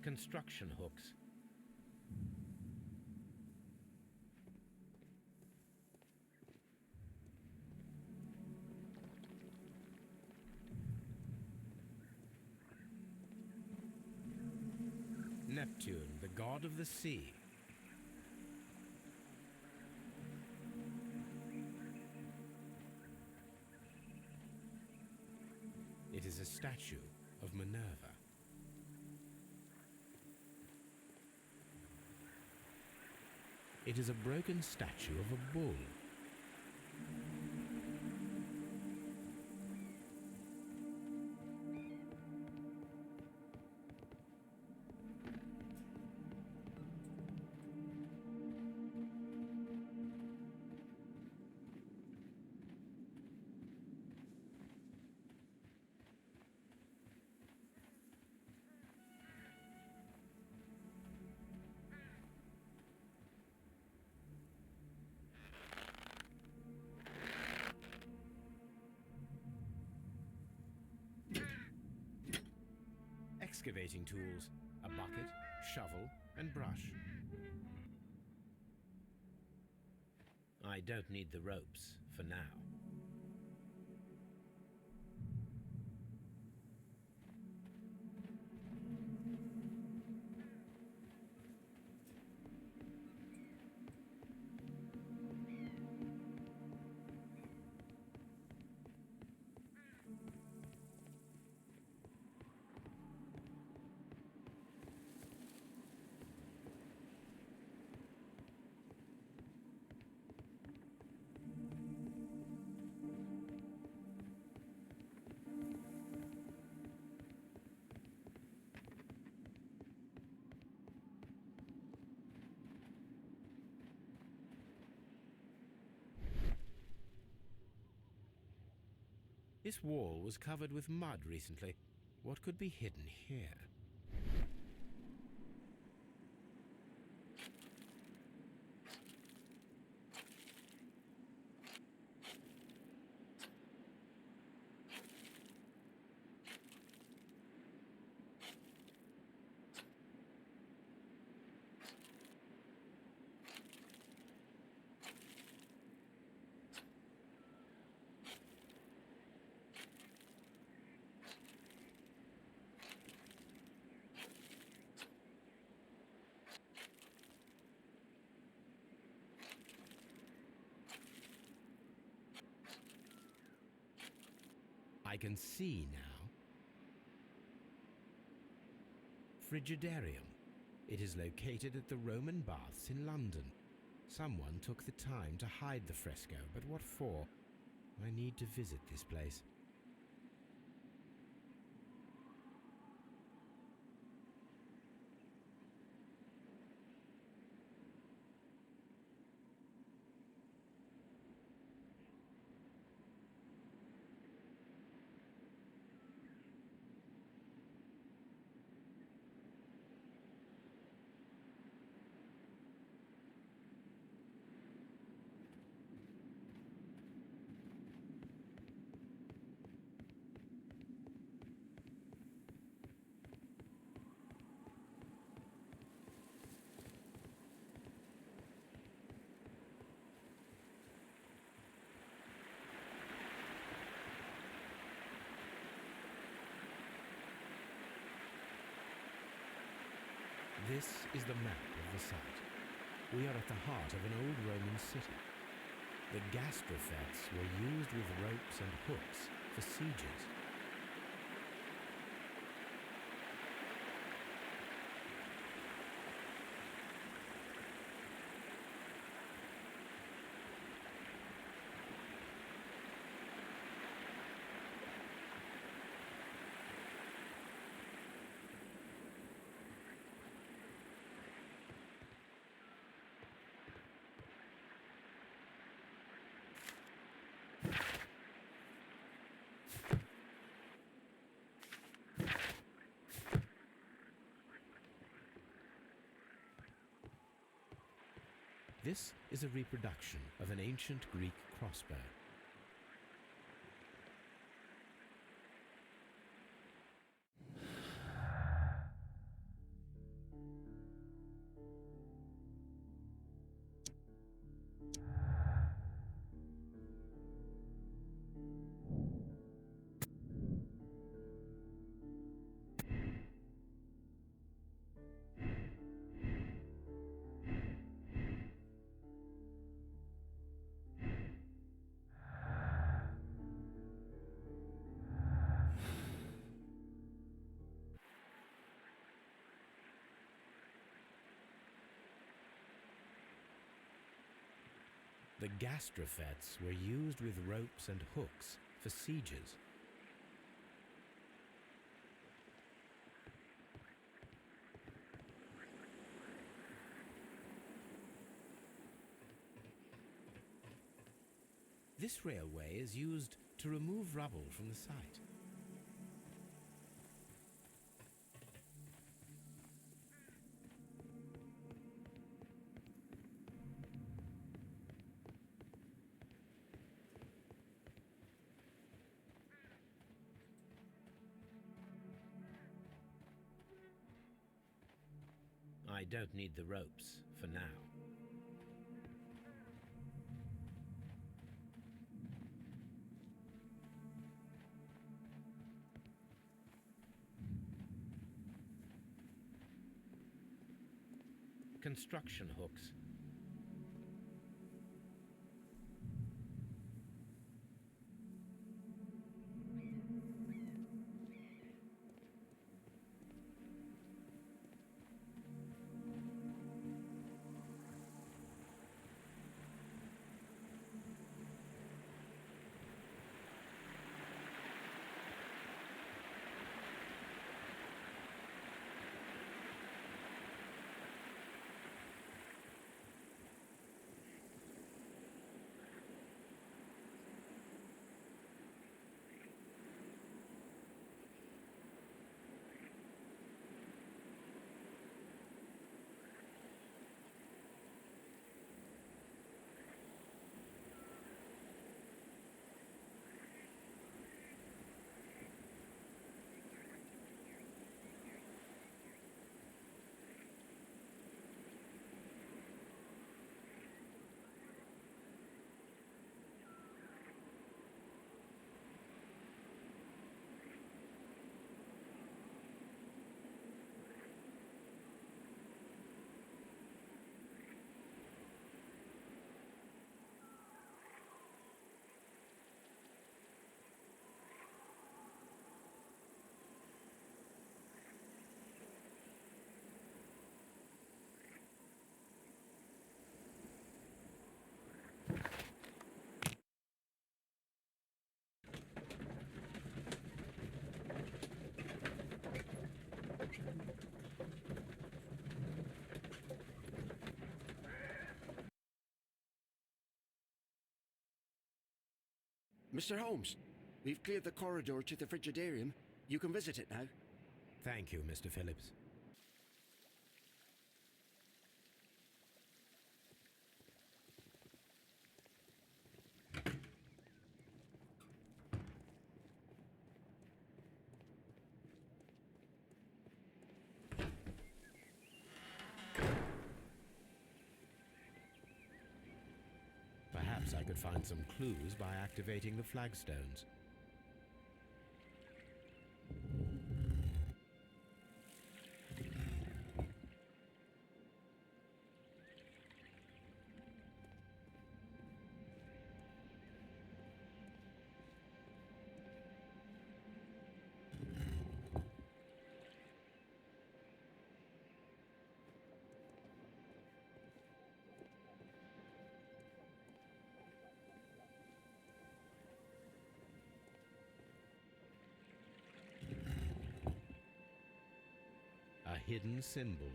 Construction hooks. Neptune, the god of the sea. It is a statue of Minerva. It is a broken statue of a bull. Excavating tools, a bucket, shovel, and brush. I don't need the ropes for now. This wall was covered with mud recently. What could be hidden here? I can see now. Frigidarium. It is located at the Roman Baths in London. Someone took the time to hide the fresco, but what for? I need to visit this place. This is the map of the site. We are at the heart of an old Roman city. The gastrofetes were used with ropes and hooks for sieges. This is a reproduction of an ancient Greek crossbow. The gastrofetes were used with ropes and hooks for sieges. This railway is used to remove rubble from the site. I don't need the ropes for now. Construction hooks. Mr. Holmes, we've cleared the corridor to the Frigidarium. You can visit it now. Thank you, Mr. Phillips. Perhaps I could find some clues by activating the flagstones. A hidden symbol.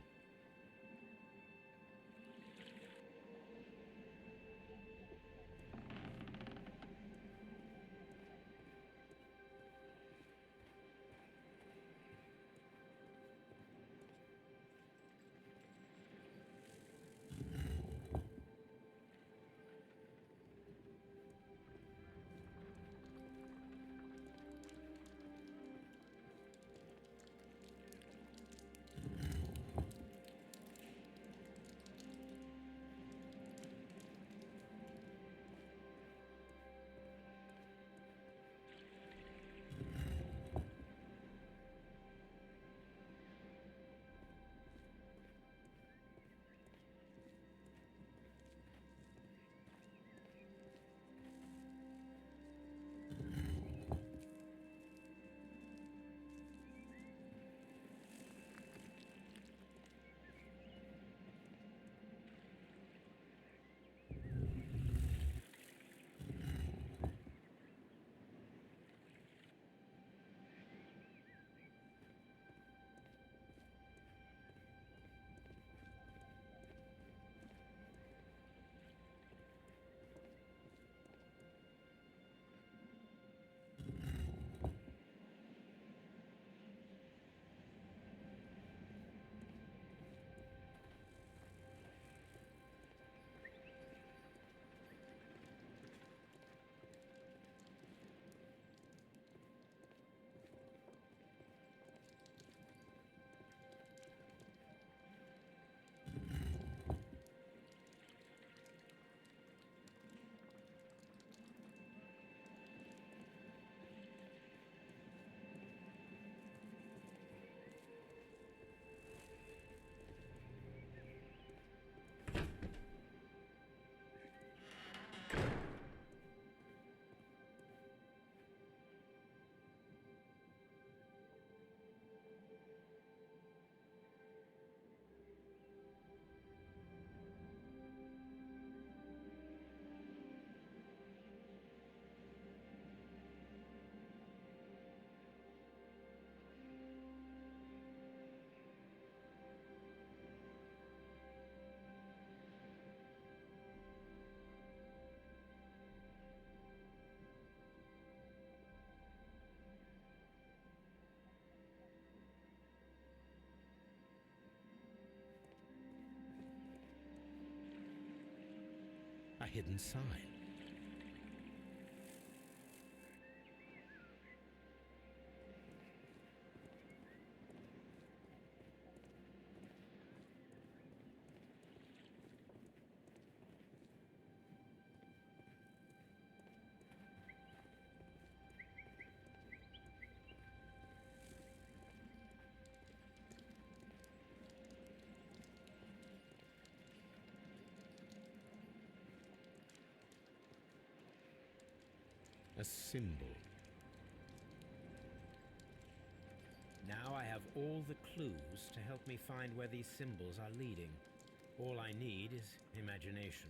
A hidden sign. A symbol. Now I have all the clues to help me find where these symbols are leading. All I need is imagination.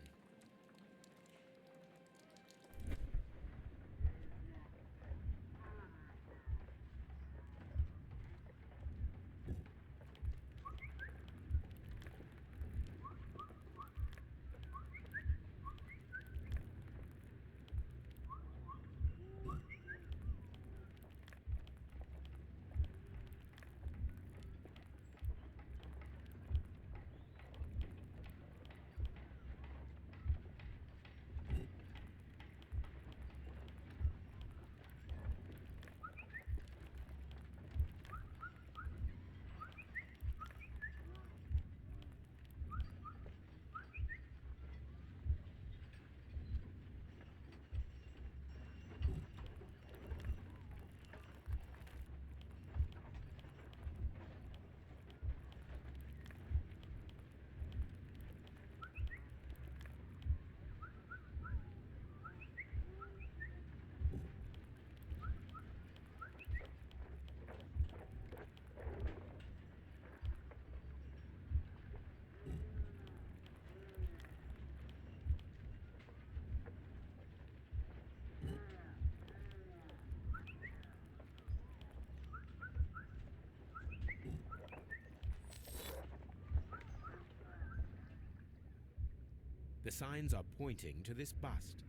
signs are pointing to this bust.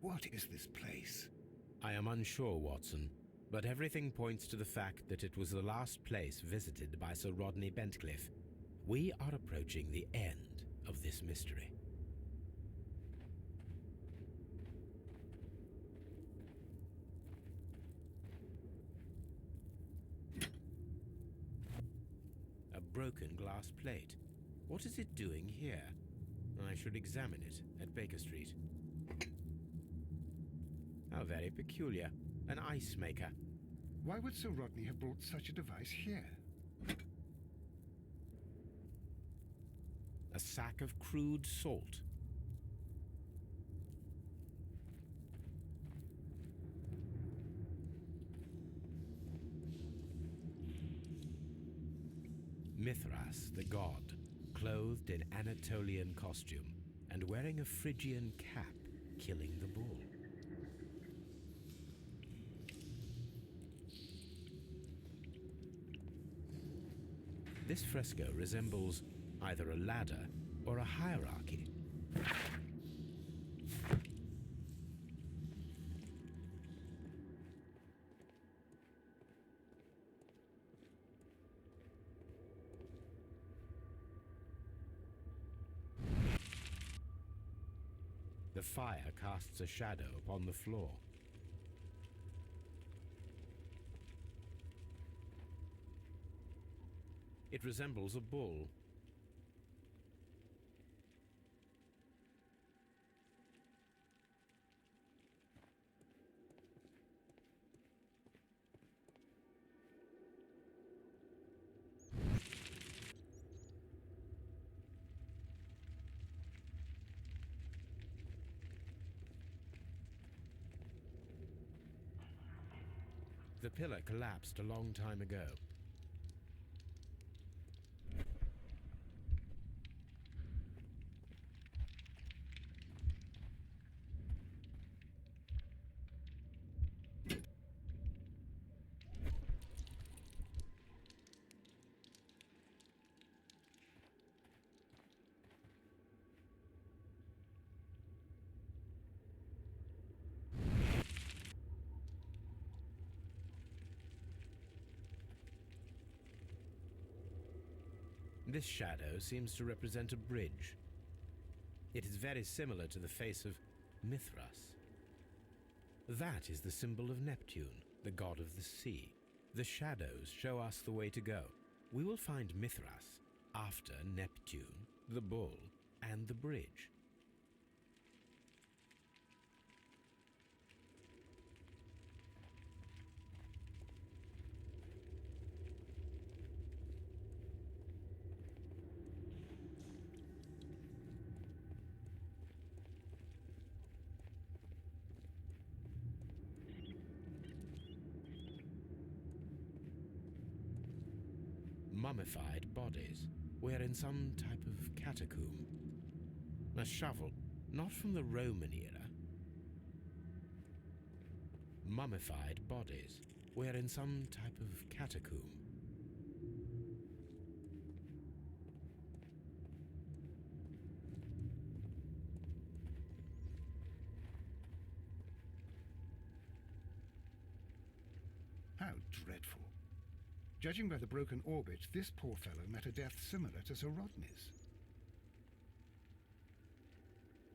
What is this place? I am unsure, Watson, but everything points to the fact that it was the last place visited by Sir Rodney Bentcliffe. We are approaching the end of this mystery. A broken glass plate. What is it doing here? I should examine it at Baker Street. How very peculiar. An ice maker. Why would Sir Rodney have brought such a device here? A sack of crude salt. Mithras, the god, clothed in Anatolian costume and wearing a Phrygian cap, killing the bull. This fresco resembles either a ladder or a hierarchy. The fire casts a shadow upon the floor. It resembles a bull. The pillar collapsed a long time ago. This shadow seems to represent a bridge. It is very similar to the face of Mithras. That is the symbol of Neptune, the god of the sea. The shadows show us the way to go. We will find Mithras after Neptune, the bull, and the bridge. Mummified bodies. We're in some type of catacomb. A shovel, not from the Roman era. Mummified bodies. We're in some type of catacomb. How dreadful. Judging by the broken orbit, this poor fellow met a death similar to Sir Rodney's.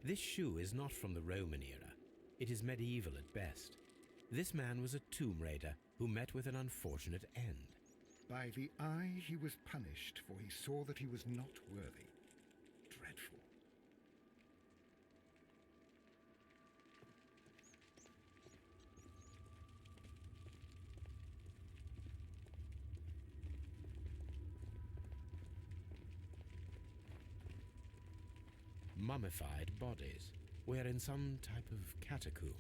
This shoe is not from the Roman era. It is medieval at best. This man was a tomb raider who met with an unfortunate end. By the eye he was punished, for he saw that he was not worthy. Dreadful. mummified bodies. We're in some type of catacomb.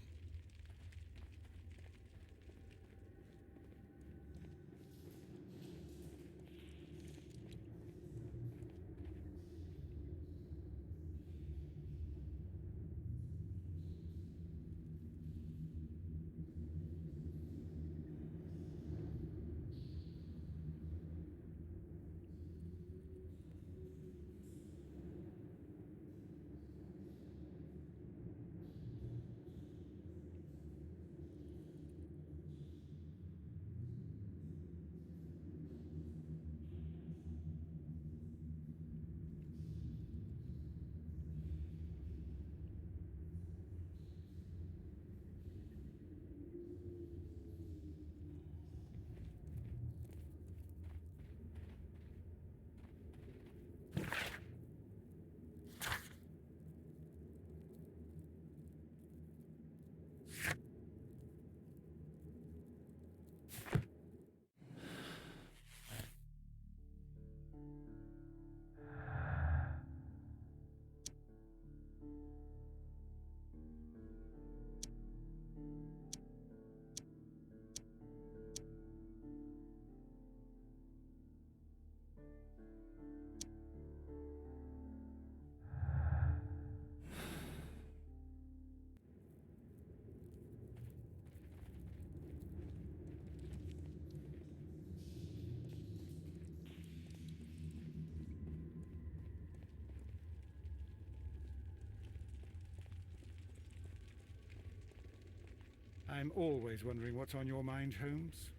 I'm always wondering what's on your mind, Holmes.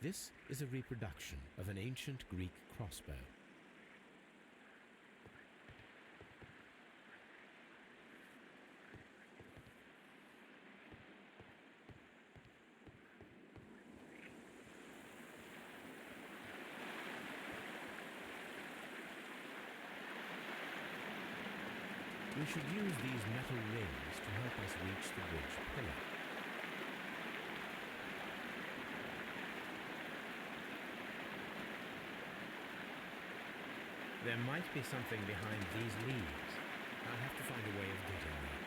This is a reproduction of an ancient Greek crossbow. We should use these metal rings to help us reach the bridge pillar. There might be something behind these leaves. I'll have to find a way of getting there.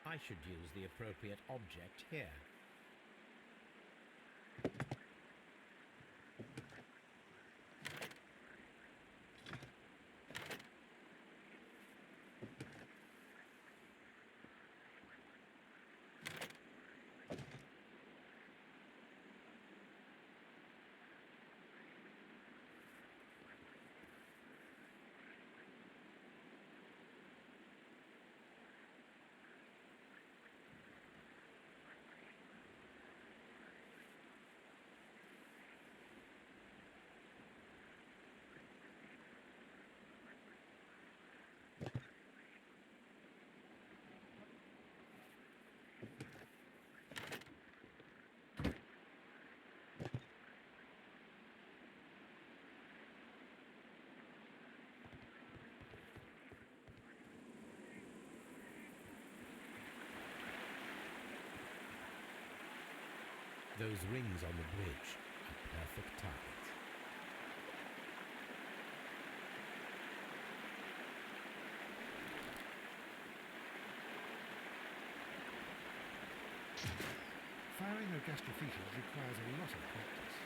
I should use the appropriate object here. Those rings on the bridge are perfect targets. Firing a gastrophetus requires a lot of practice.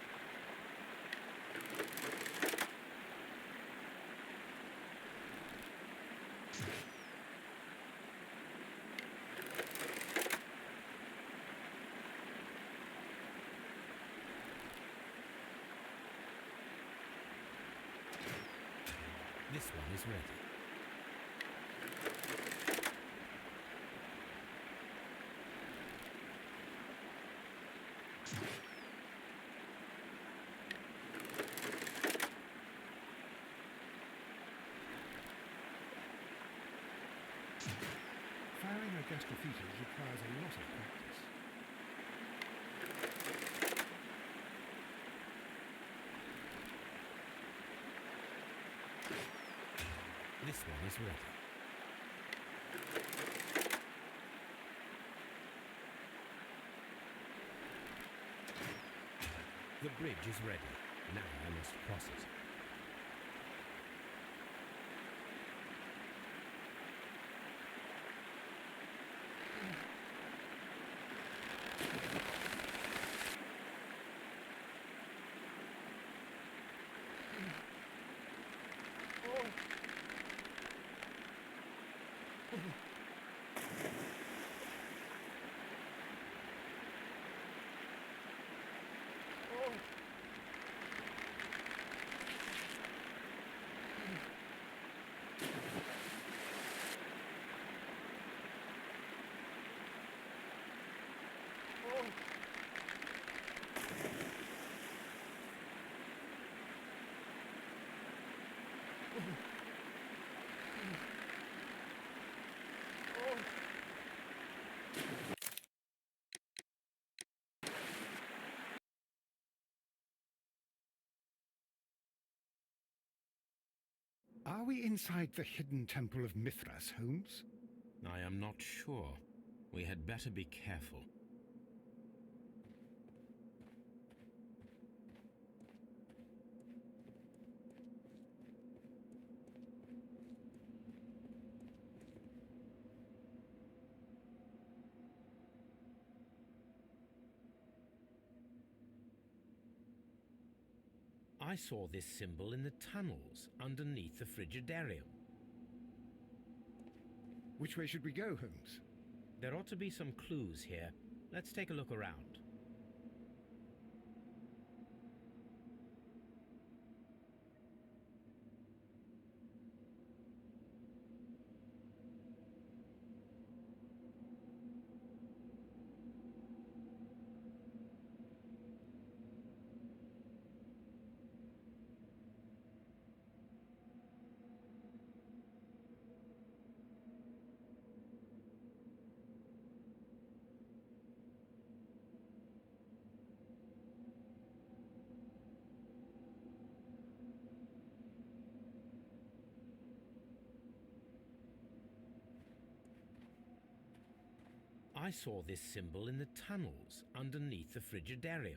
This one is ready. Firing a gastrophetus requires a lot of practice. This one is ready. The bridge is ready. Now I must cross it. Are we inside the hidden temple of Mithras, Holmes? I am not sure. We had better be careful. I saw this symbol in the tunnels underneath the Frigidarium. Which way should we go, Holmes? There ought to be some clues here. Let's take a look around. I saw this symbol in the tunnels underneath the Frigidarium.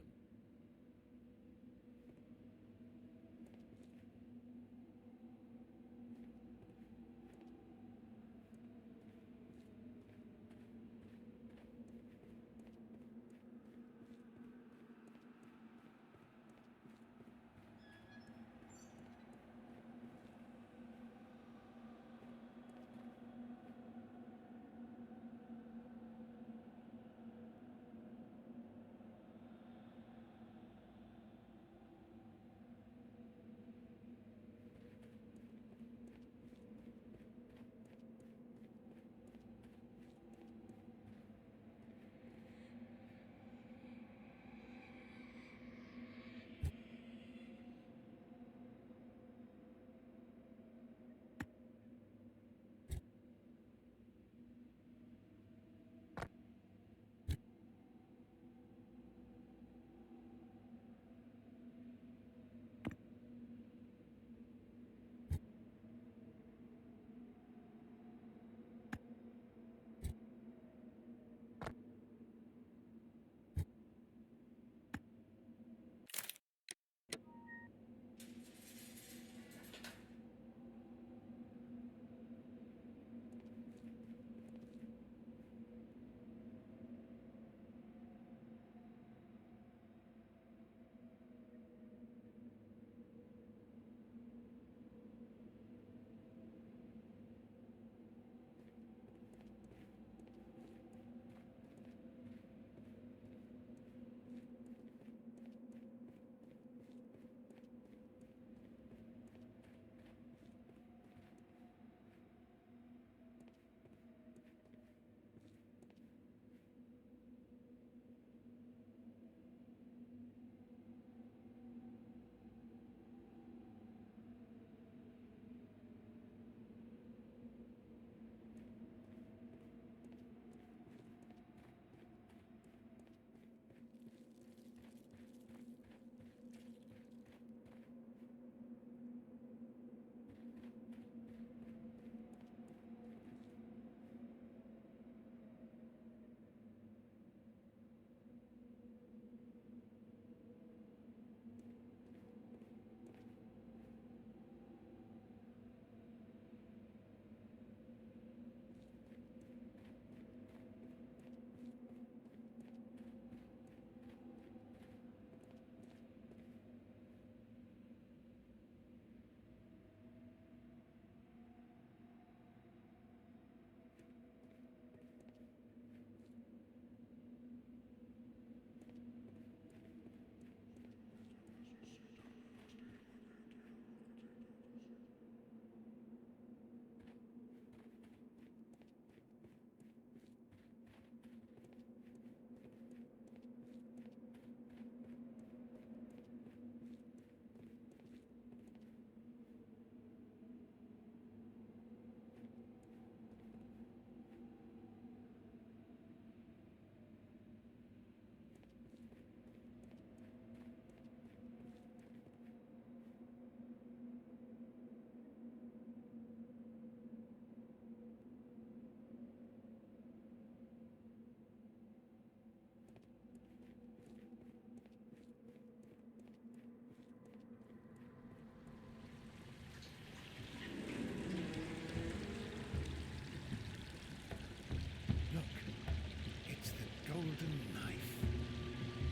golden knife.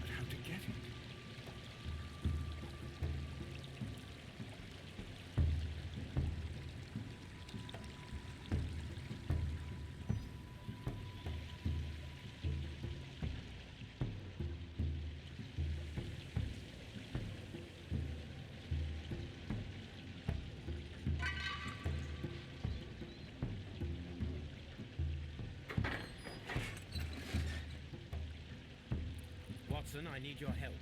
But how to get it? Watson, I need your help.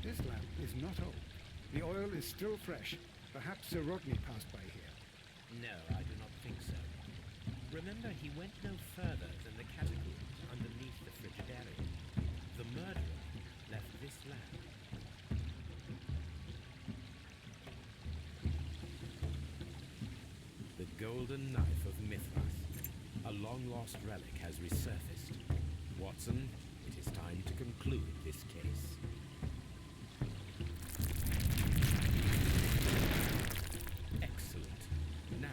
This lamp is not old. The oil is still fresh. Perhaps Sir Rodney passed by here. No, I do not think so. Remember, he went no further than the catacombs underneath the Frigidarium. The murderer left this lamp. The golden knife of Mithras. A long-lost relic has resurfaced. Watson, it is time to conclude this case. Excellent. Now,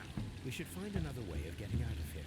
we should find another way of getting out of here.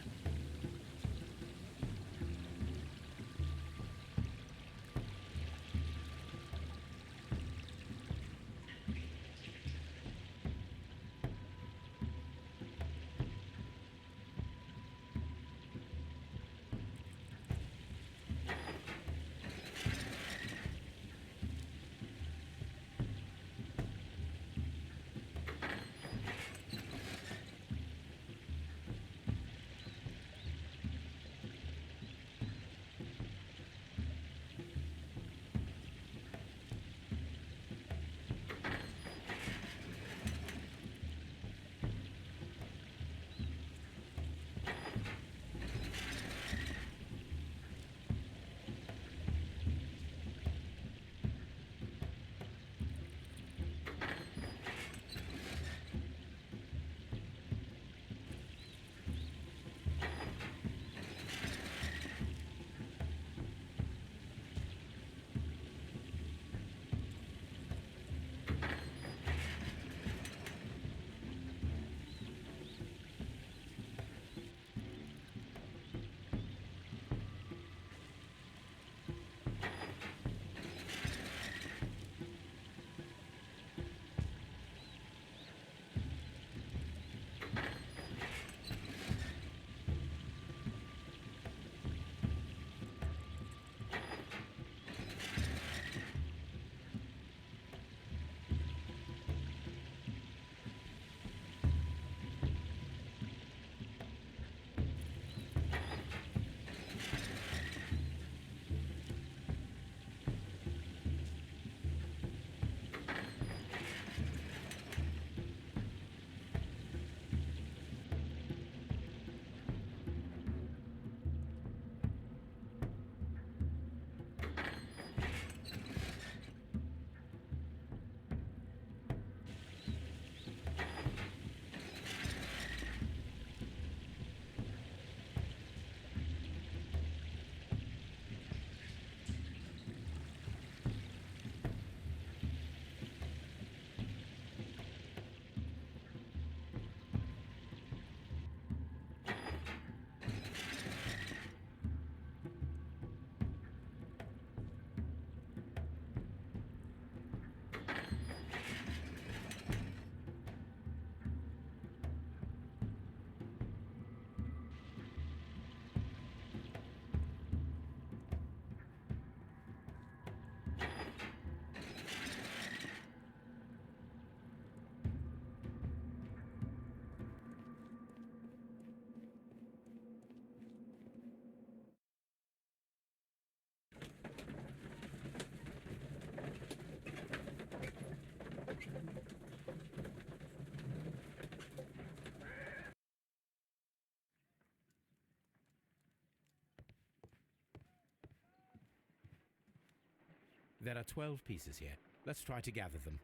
There are 12 pieces here. Let's try to gather them.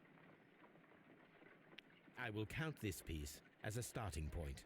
I will count this piece as a starting point.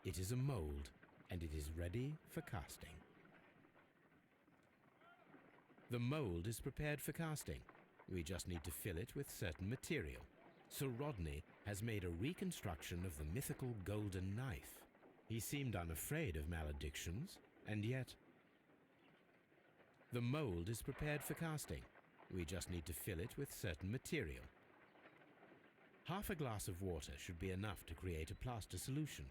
It is a mold, and it is ready for casting. The mold is prepared for casting. We just need to fill it with certain material. Sir Rodney has made a reconstruction of the mythical golden knife. He seemed unafraid of maledictions, and yet... The mold is prepared for casting. We just need to fill it with certain material. Half a glass of water should be enough to create a plaster solution.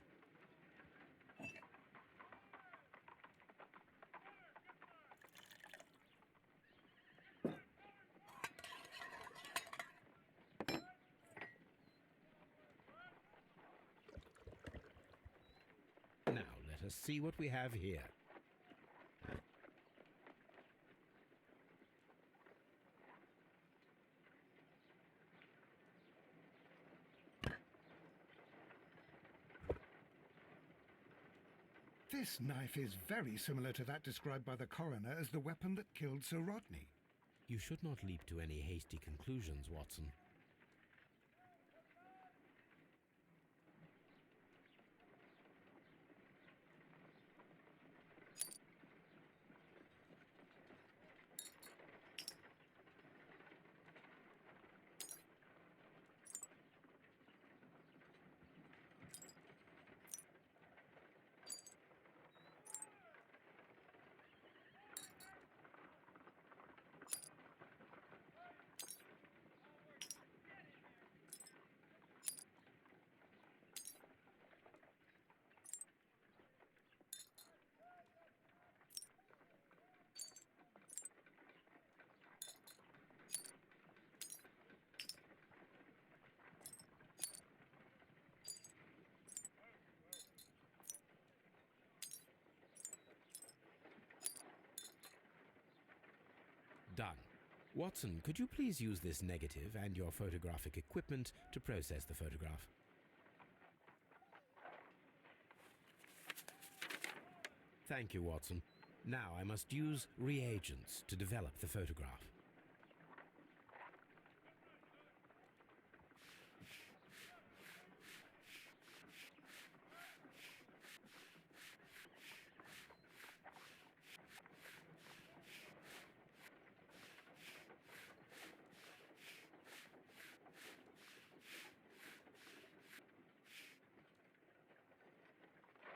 Now let us see what we have here. This knife is very similar to that described by the coroner as the weapon that killed Sir Rodney. You should not leap to any hasty conclusions, Watson. Done. Watson, could you please use this negative and your photographic equipment to process the photograph? Thank you, Watson. Now I must use reagents to develop the photograph.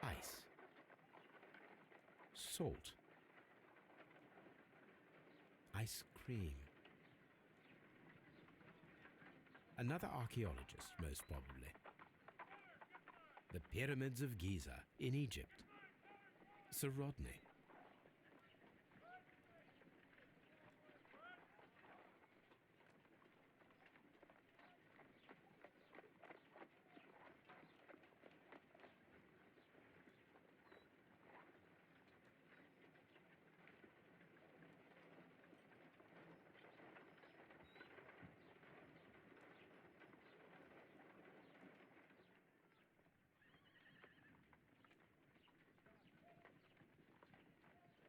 Ice. Salt. Ice cream. Another archaeologist, most probably. The Pyramids of Giza in Egypt. Sir Rodney.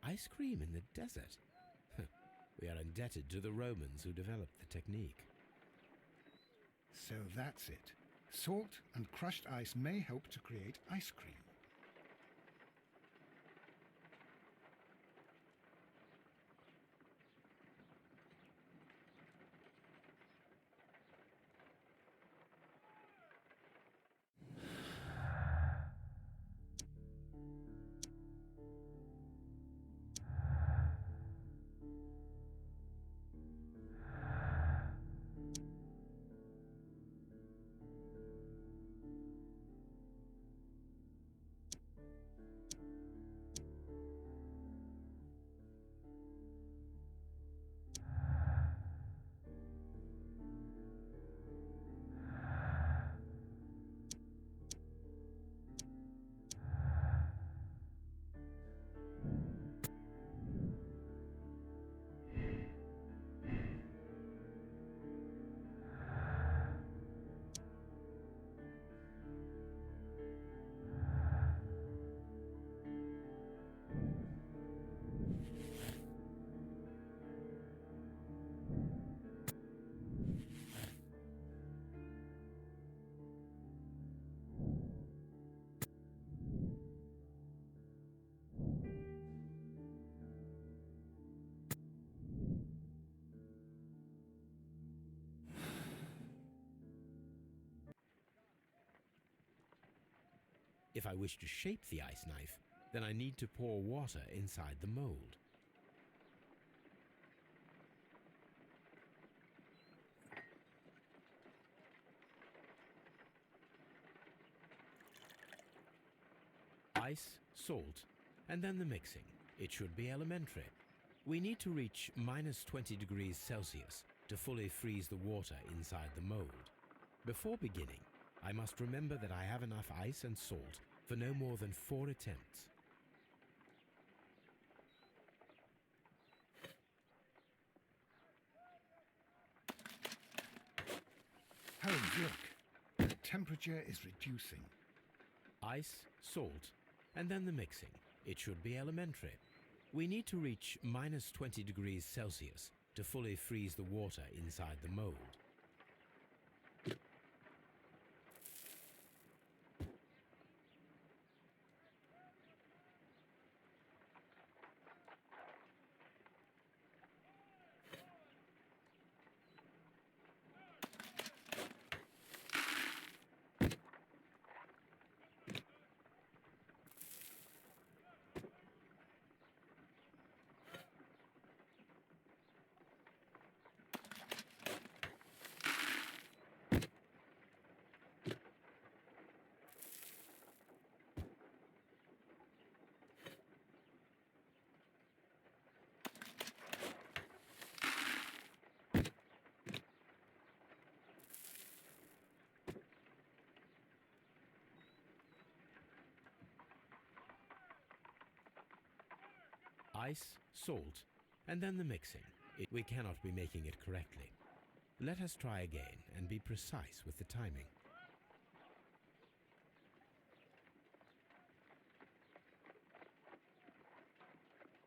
Ice cream in the desert? We are indebted to the Romans who developed the technique. So that's it. Salt and crushed ice may help to create ice cream. If I wish to shape the ice knife, then I need to pour water inside the mold. Ice, salt, and then the mixing. It should be elementary. We need to reach minus 20 degrees Celsius to fully freeze the water inside the mold. Before beginning, I must remember that I have enough ice and salt for no more than 4 attempts. Holmes, look. The temperature is reducing. Ice, salt, and then the mixing. It should be elementary. We need to reach minus 20 degrees Celsius to fully freeze the water inside the mold. Ice, salt, and then the mixing. We cannot be making it correctly. Let us try again and be precise with the timing.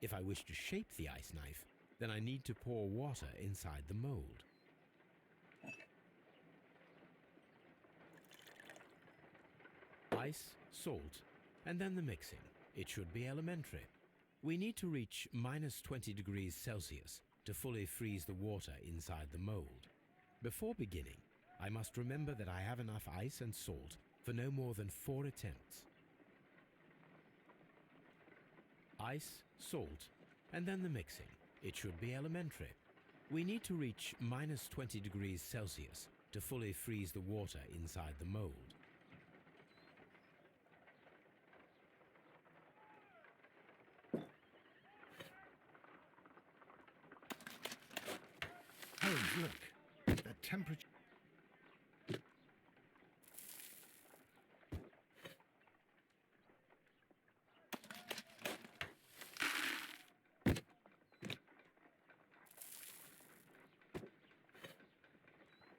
If I wish to shape the ice knife, then I need to pour water inside the mold. Ice, salt, and then the mixing. It should be elementary. We need to reach minus 20 degrees Celsius to fully freeze the water inside the mold. Before beginning, I must remember that I have enough ice and salt for no more than 4 attempts. Ice, salt, and then the mixing. It should be elementary. We need to reach minus 20 degrees Celsius to fully freeze the water inside the mold. Holmes, look. The temperature...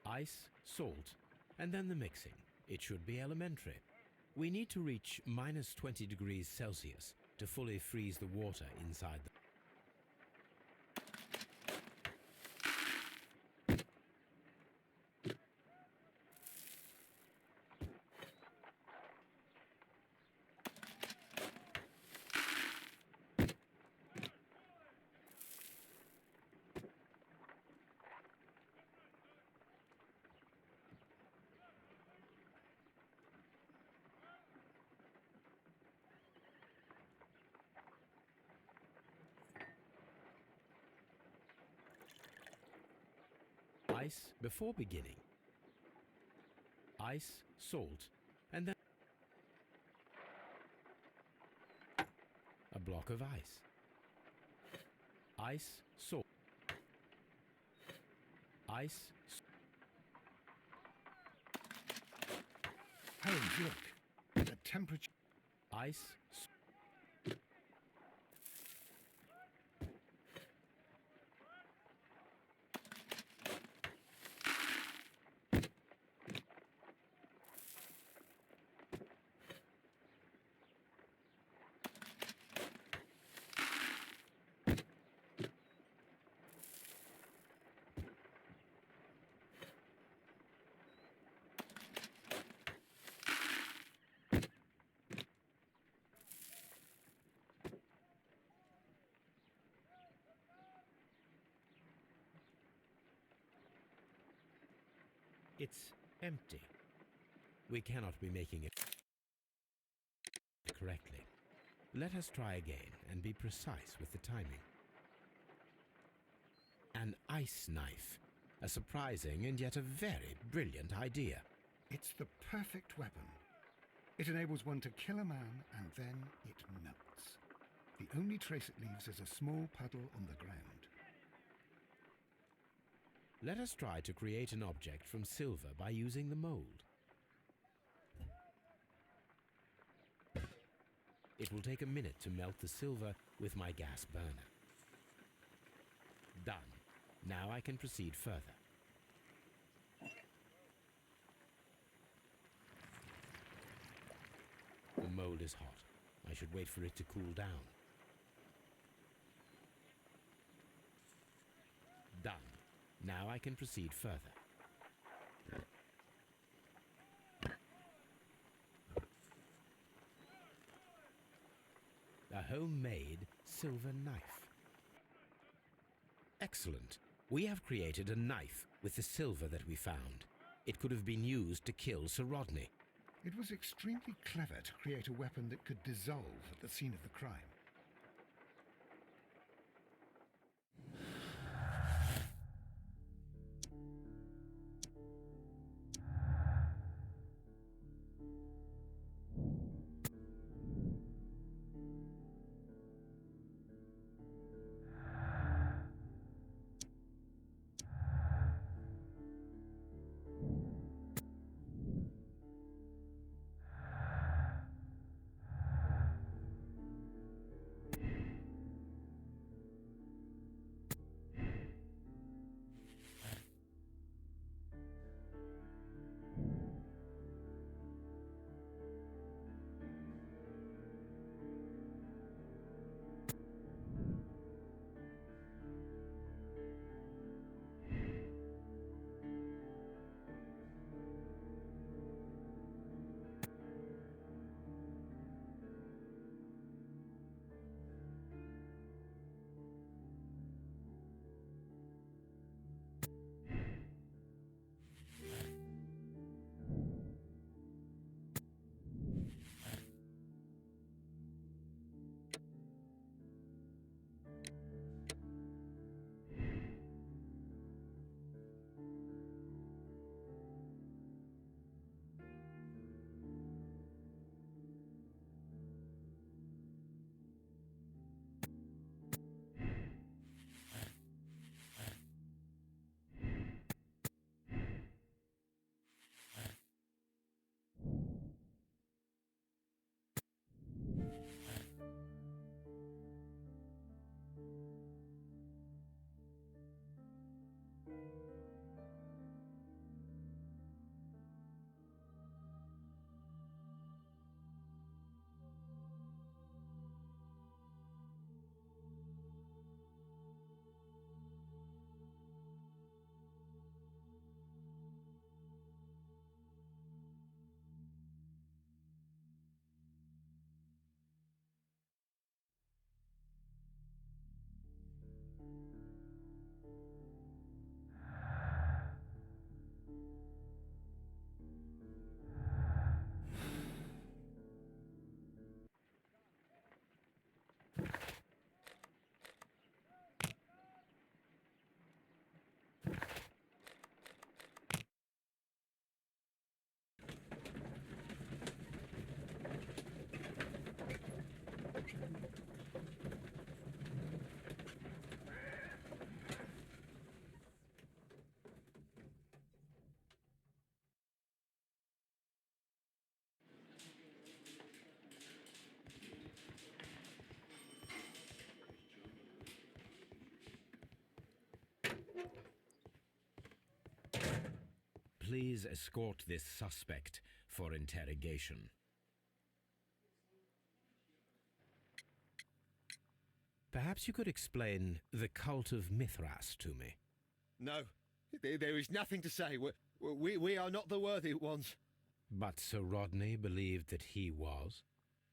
Ice, salt, and then the mixing. It should be elementary. We need to reach minus 20 degrees Celsius to fully freeze the water inside the... Ice before beginning. Ice, salt, and then a block of ice. Ice, salt. Ice. Holmes, look. The temperature... Ice. It's empty. We cannot be making it. correctly. Let us try again and be precise with the timing. An ice knife. A surprising and yet a very brilliant idea. It's the perfect weapon. It enables one to kill a man and then it melts. The only trace it leaves is a small puddle on the ground. Let us try to create an object from silver by using the mold. It will take a minute to melt the silver with my gas burner. Done. Now I can proceed further. The mold is hot. I should wait for it to cool down. Done. Now I can proceed further. A homemade silver knife. Excellent. We have created a knife with the silver that we found. It could have been used to kill Sir Rodney. It was extremely clever to create a weapon that could dissolve at the scene of the crime. Please escort this suspect for interrogation. Perhaps you could explain the cult of Mithras to me. No, there is nothing to say. We are not the worthy ones. But Sir Rodney believed that he was?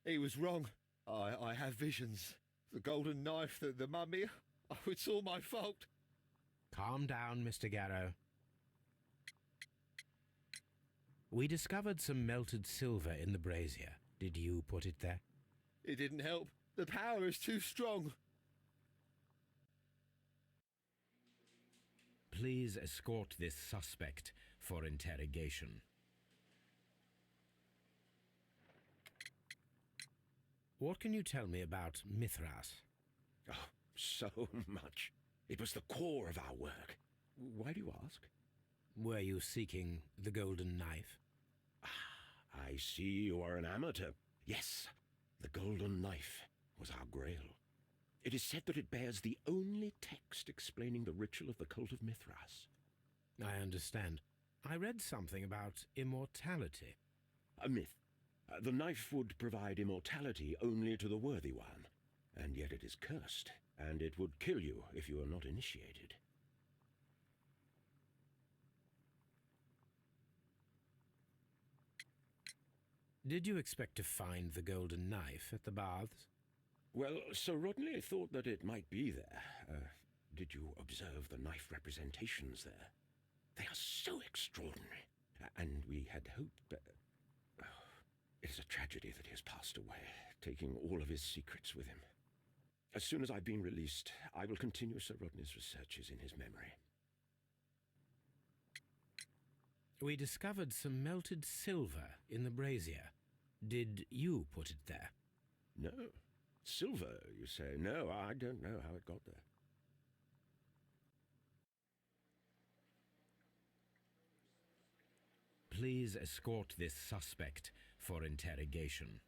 He was wrong. I have visions. The golden knife, the mummy. Oh, it's all my fault. Calm down, Mr. Garrow. We discovered some melted silver in the brazier. Did you put it there? It didn't help. The power is too strong. Please escort this suspect for interrogation. What can you tell me about Mithras? Oh, so much. It was the core of our work. Why do you ask? Were you seeking the golden knife? I see you are an amateur. Yes, the golden knife was our grail. It is said that it bears the only text explaining the ritual of the cult of Mithras. I understand. I read something about immortality. A myth. The knife would provide immortality only to the worthy one, and yet it is cursed, and it would kill you if you are not initiated. Did you expect to find the golden knife at the baths? Well, Sir Rodney thought that it might be there. Did you observe the knife representations there? They are so extraordinary, and we had hoped that... It is a tragedy that he has passed away, taking all of his secrets with him. As soon as I've been released, I will continue Sir Rodney's researches in his memory. We discovered some melted silver in the brazier. Did you put it there? No. Silver, you say? No, I don't know how it got there. Please escort this suspect for interrogation.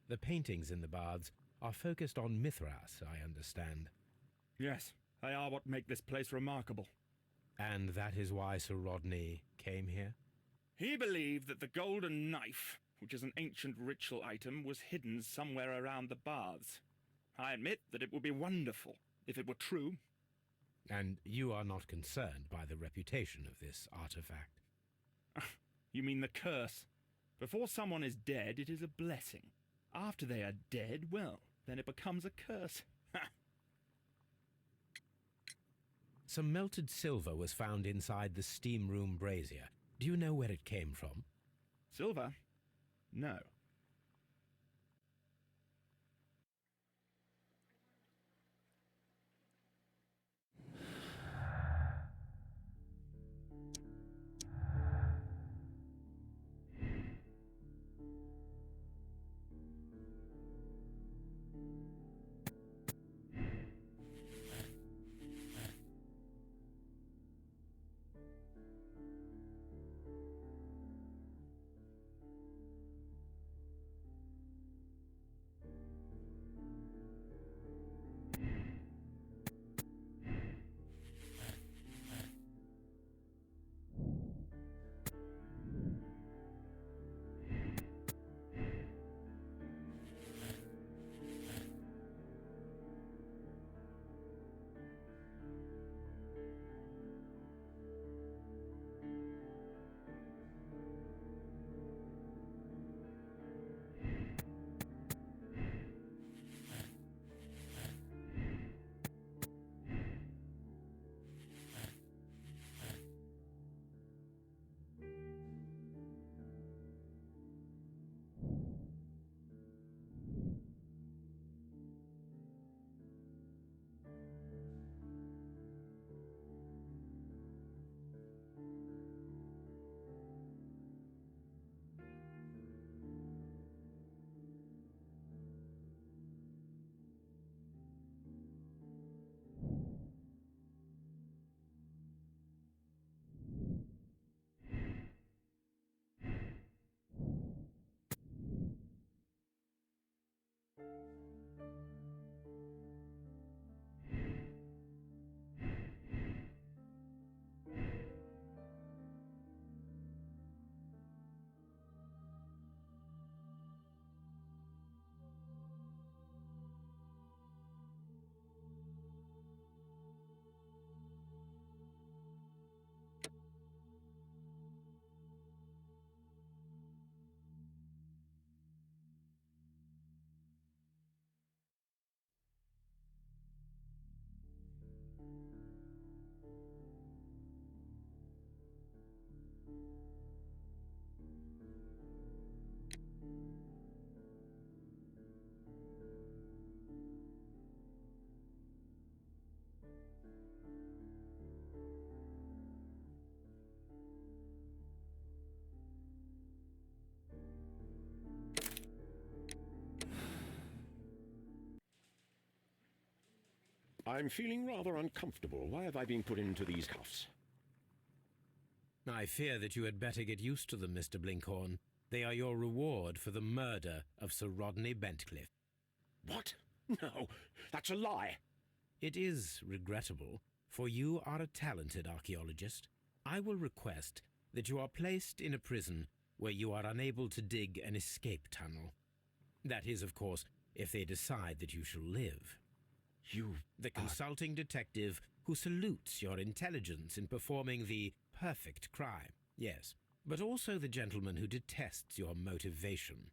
The paintings in the baths are focused on Mithras, I understand. Yes, they are what make this place remarkable. And that is why Sir Rodney came here? He believed that the golden knife, which is an ancient ritual item, was hidden somewhere around the baths. I admit that it would be wonderful if it were true. And you are not concerned by the reputation of this artifact? You mean the curse? Before someone is dead, it is a blessing. After they are dead, well, then it becomes a curse. Some melted silver was found inside the steam room brazier. Do you know where it came from? Silver? No. I'm feeling rather uncomfortable. Why have I been put into these cuffs? I fear that you had better get used to them, Mr. Blinkhorn. They are your reward for the murder of Sir Rodney Bentcliffe. What? No, that's a lie. It is regrettable, for you are a talented archaeologist. I will request that you are placed in a prison where you are unable to dig an escape tunnel. That is, of course, if they decide that you shall live. The consulting detective who salutes your intelligence in performing the perfect crime, yes, but also the gentleman who detests your motivation.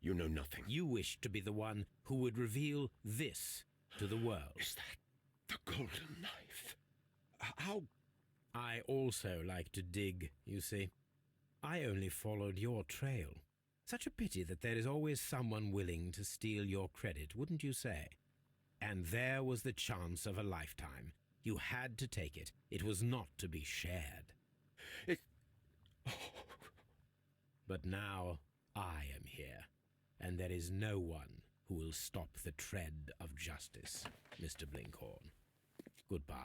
You know nothing. You wish to be the one who would reveal this to the world. Is that the golden knife? How? I also like to dig, you see. I only followed your trail. Such a pity that there is always someone willing to steal your credit, wouldn't you say? And there was the chance of a lifetime. You had to take it. It was not to be shared. But now I am here, and there is no one who will stop the tread of justice, Mr. Blinkhorn. Goodbye.